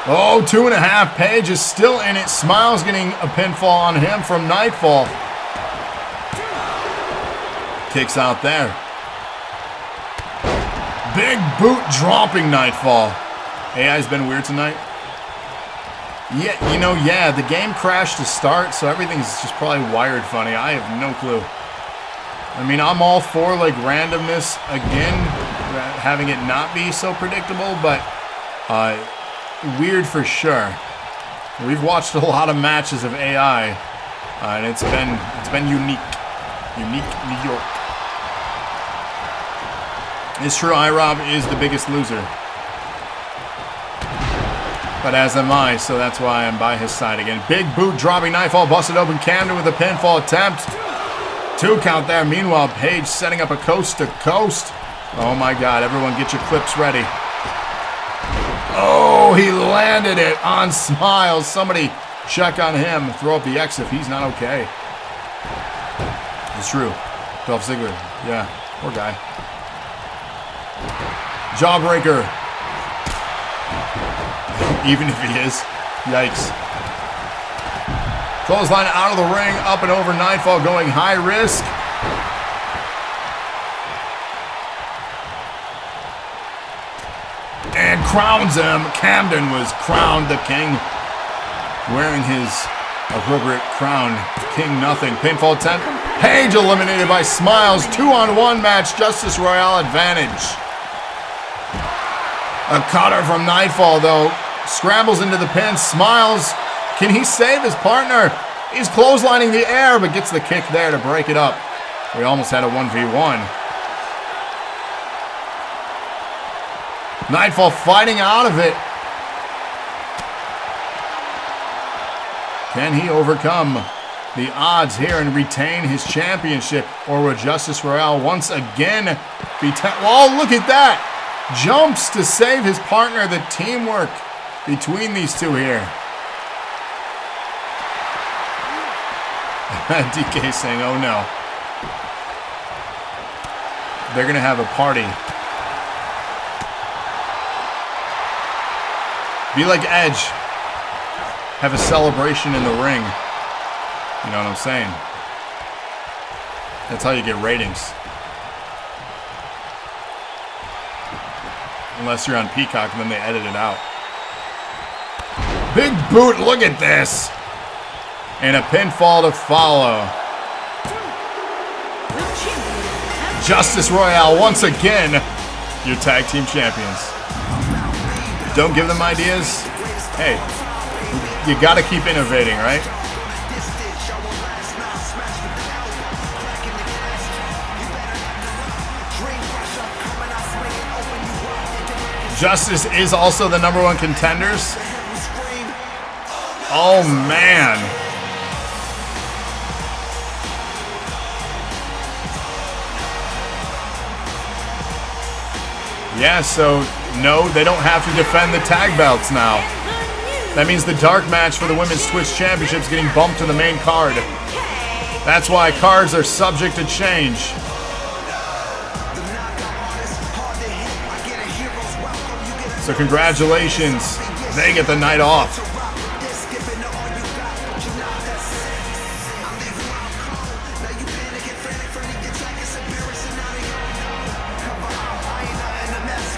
Oh, 2.5. Paige is still in it. Smilez getting a pinfall on him from Knightfall. Kicks out there. Big boot dropping Knightfall. AI's been weird tonight. Yeah, the game crashed to start, so everything's just probably wired funny. I have no clue. I mean, I'm all for, like, randomness again, having it not be so predictable, but weird for sure. We've watched a lot of matches of AI, and it's been unique. Unique New York. It's true, iRob is the biggest loser. But as am I, so that's why I'm by his side again. Big boot dropping Knightfall, busted open Kamden with a pinfall attempt. 2 count there. Meanwhile, Paige setting up a coast to coast. Oh my God, everyone get your clips ready. Oh, he landed it on Smilez. Somebody check on him. Throw up the X if he's not okay. It's true. Dolph Ziggler. Yeah, poor guy. Jawbreaker. Even if he is. Yikes. Clothesline out of the ring, up and over Knightfall, going high risk. And crowns him. Kamden was crowned the king, wearing his appropriate crown. King nothing. Pinfall attempt. Paige eliminated by Smilez. 2-on-1 match. Justice Royale advantage. A cutter from Knightfall, though. Scrambles into the pin. Smilez. Can he save his partner? He's clotheslining the air, but gets the kick there to break it up. We almost had a 1v1. Knightfall fighting out of it. Can he overcome the odds here and retain his championship? Or will Justice Royale once again be... Oh, look at that! Jumps to save his partner. The teamwork between these two here. DK saying, oh no. they're going to have a party. Be like Edge. Have a celebration in the ring. You know what I'm saying? That's how you get ratings. Unless you're on Peacock, and then they edit it out. Big boot, look at this. And a pinfall to follow. Justice Royale, once again, your tag team champions. Don't give them ideas. Hey, you got to keep innovating, right? Justice is also the #1 contenders. Oh, man. Yeah, so no, they don't have to defend the tag belts now. That means the dark match for the Women's Twitch Championship is getting bumped to the main card. That's why cards are subject to change. So congratulations, they get the night off.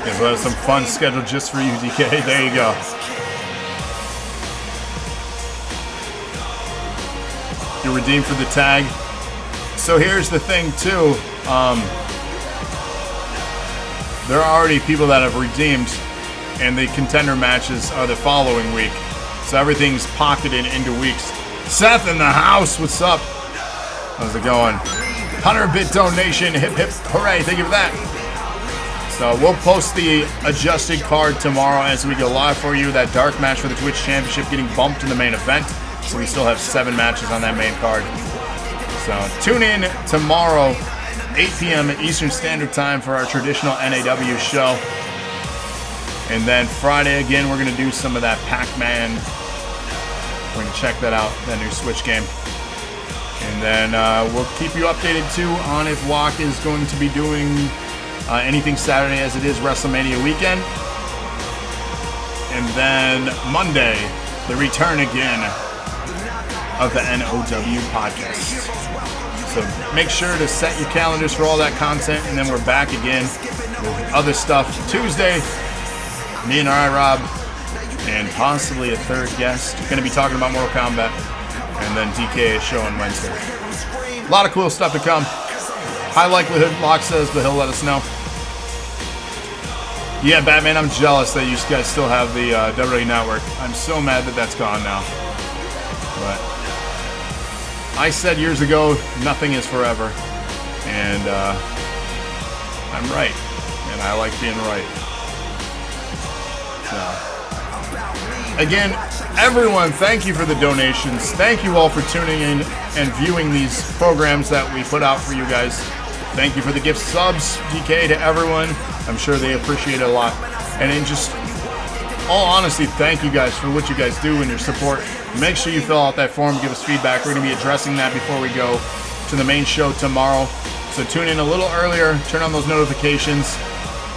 Yeah, we'll have some fun scheduled just for you, DK. There you go. You're redeemed for the tag. So here's the thing too. There are already people that have redeemed, and the contender matches are the following week. So everything's pocketed into weeks. Seth in the house, what's up? How's it going? 100-bit donation, hip hip hooray, thank you for that. So we'll post the adjusted card tomorrow as we go live for you. That dark match for the Twitch Championship getting bumped to the main event. So we still have 7 matches on that main card. So tune in tomorrow, 8 p.m. Eastern Standard Time for our traditional NAW show. And then Friday again, we're going to do some of that Pac-Man. We're going to check that out, that new Switch game. And then we'll keep you updated too on if WOC is going to be doing anything Saturday as it is WrestleMania weekend. And then Monday, the return again of the NOW podcast. So make sure to set your calendars for all that content, and then we're back again with other stuff. Tuesday, me and iRob, and possibly a third guest. Going to be talking about Mortal Kombat, and then DK is showing Wednesday. A lot of cool stuff to come. High likelihood, Locke says, but he'll let us know. Yeah, Batman, I'm jealous that you guys still have the WWE Network. I'm so mad that that's gone now. But I said years ago, nothing is forever. And I'm right. And I like being right. So, again, everyone, thank you for the donations. Thank you all for tuning in and viewing these programs that we put out for you guys. Thank you for the gift subs, DK, to everyone. I'm sure they appreciate it a lot. And in just all honesty, thank you guys for what you guys do and your support. Make sure you fill out that form, give us feedback. We're going to be addressing that before we go to the main show tomorrow. So tune in a little earlier, turn on those notifications,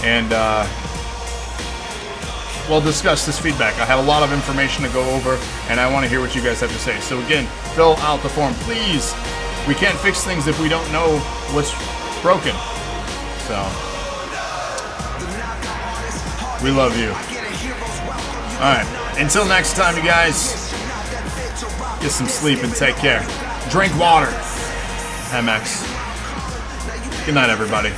and we'll discuss this feedback. I have a lot of information to go over, and I want to hear what you guys have to say. So again, fill out the form, please. We can't fix things if we don't know what's broken. So, we love you. Alright, until next time, you guys, get some sleep and take care. Drink water. MX. Good night, everybody.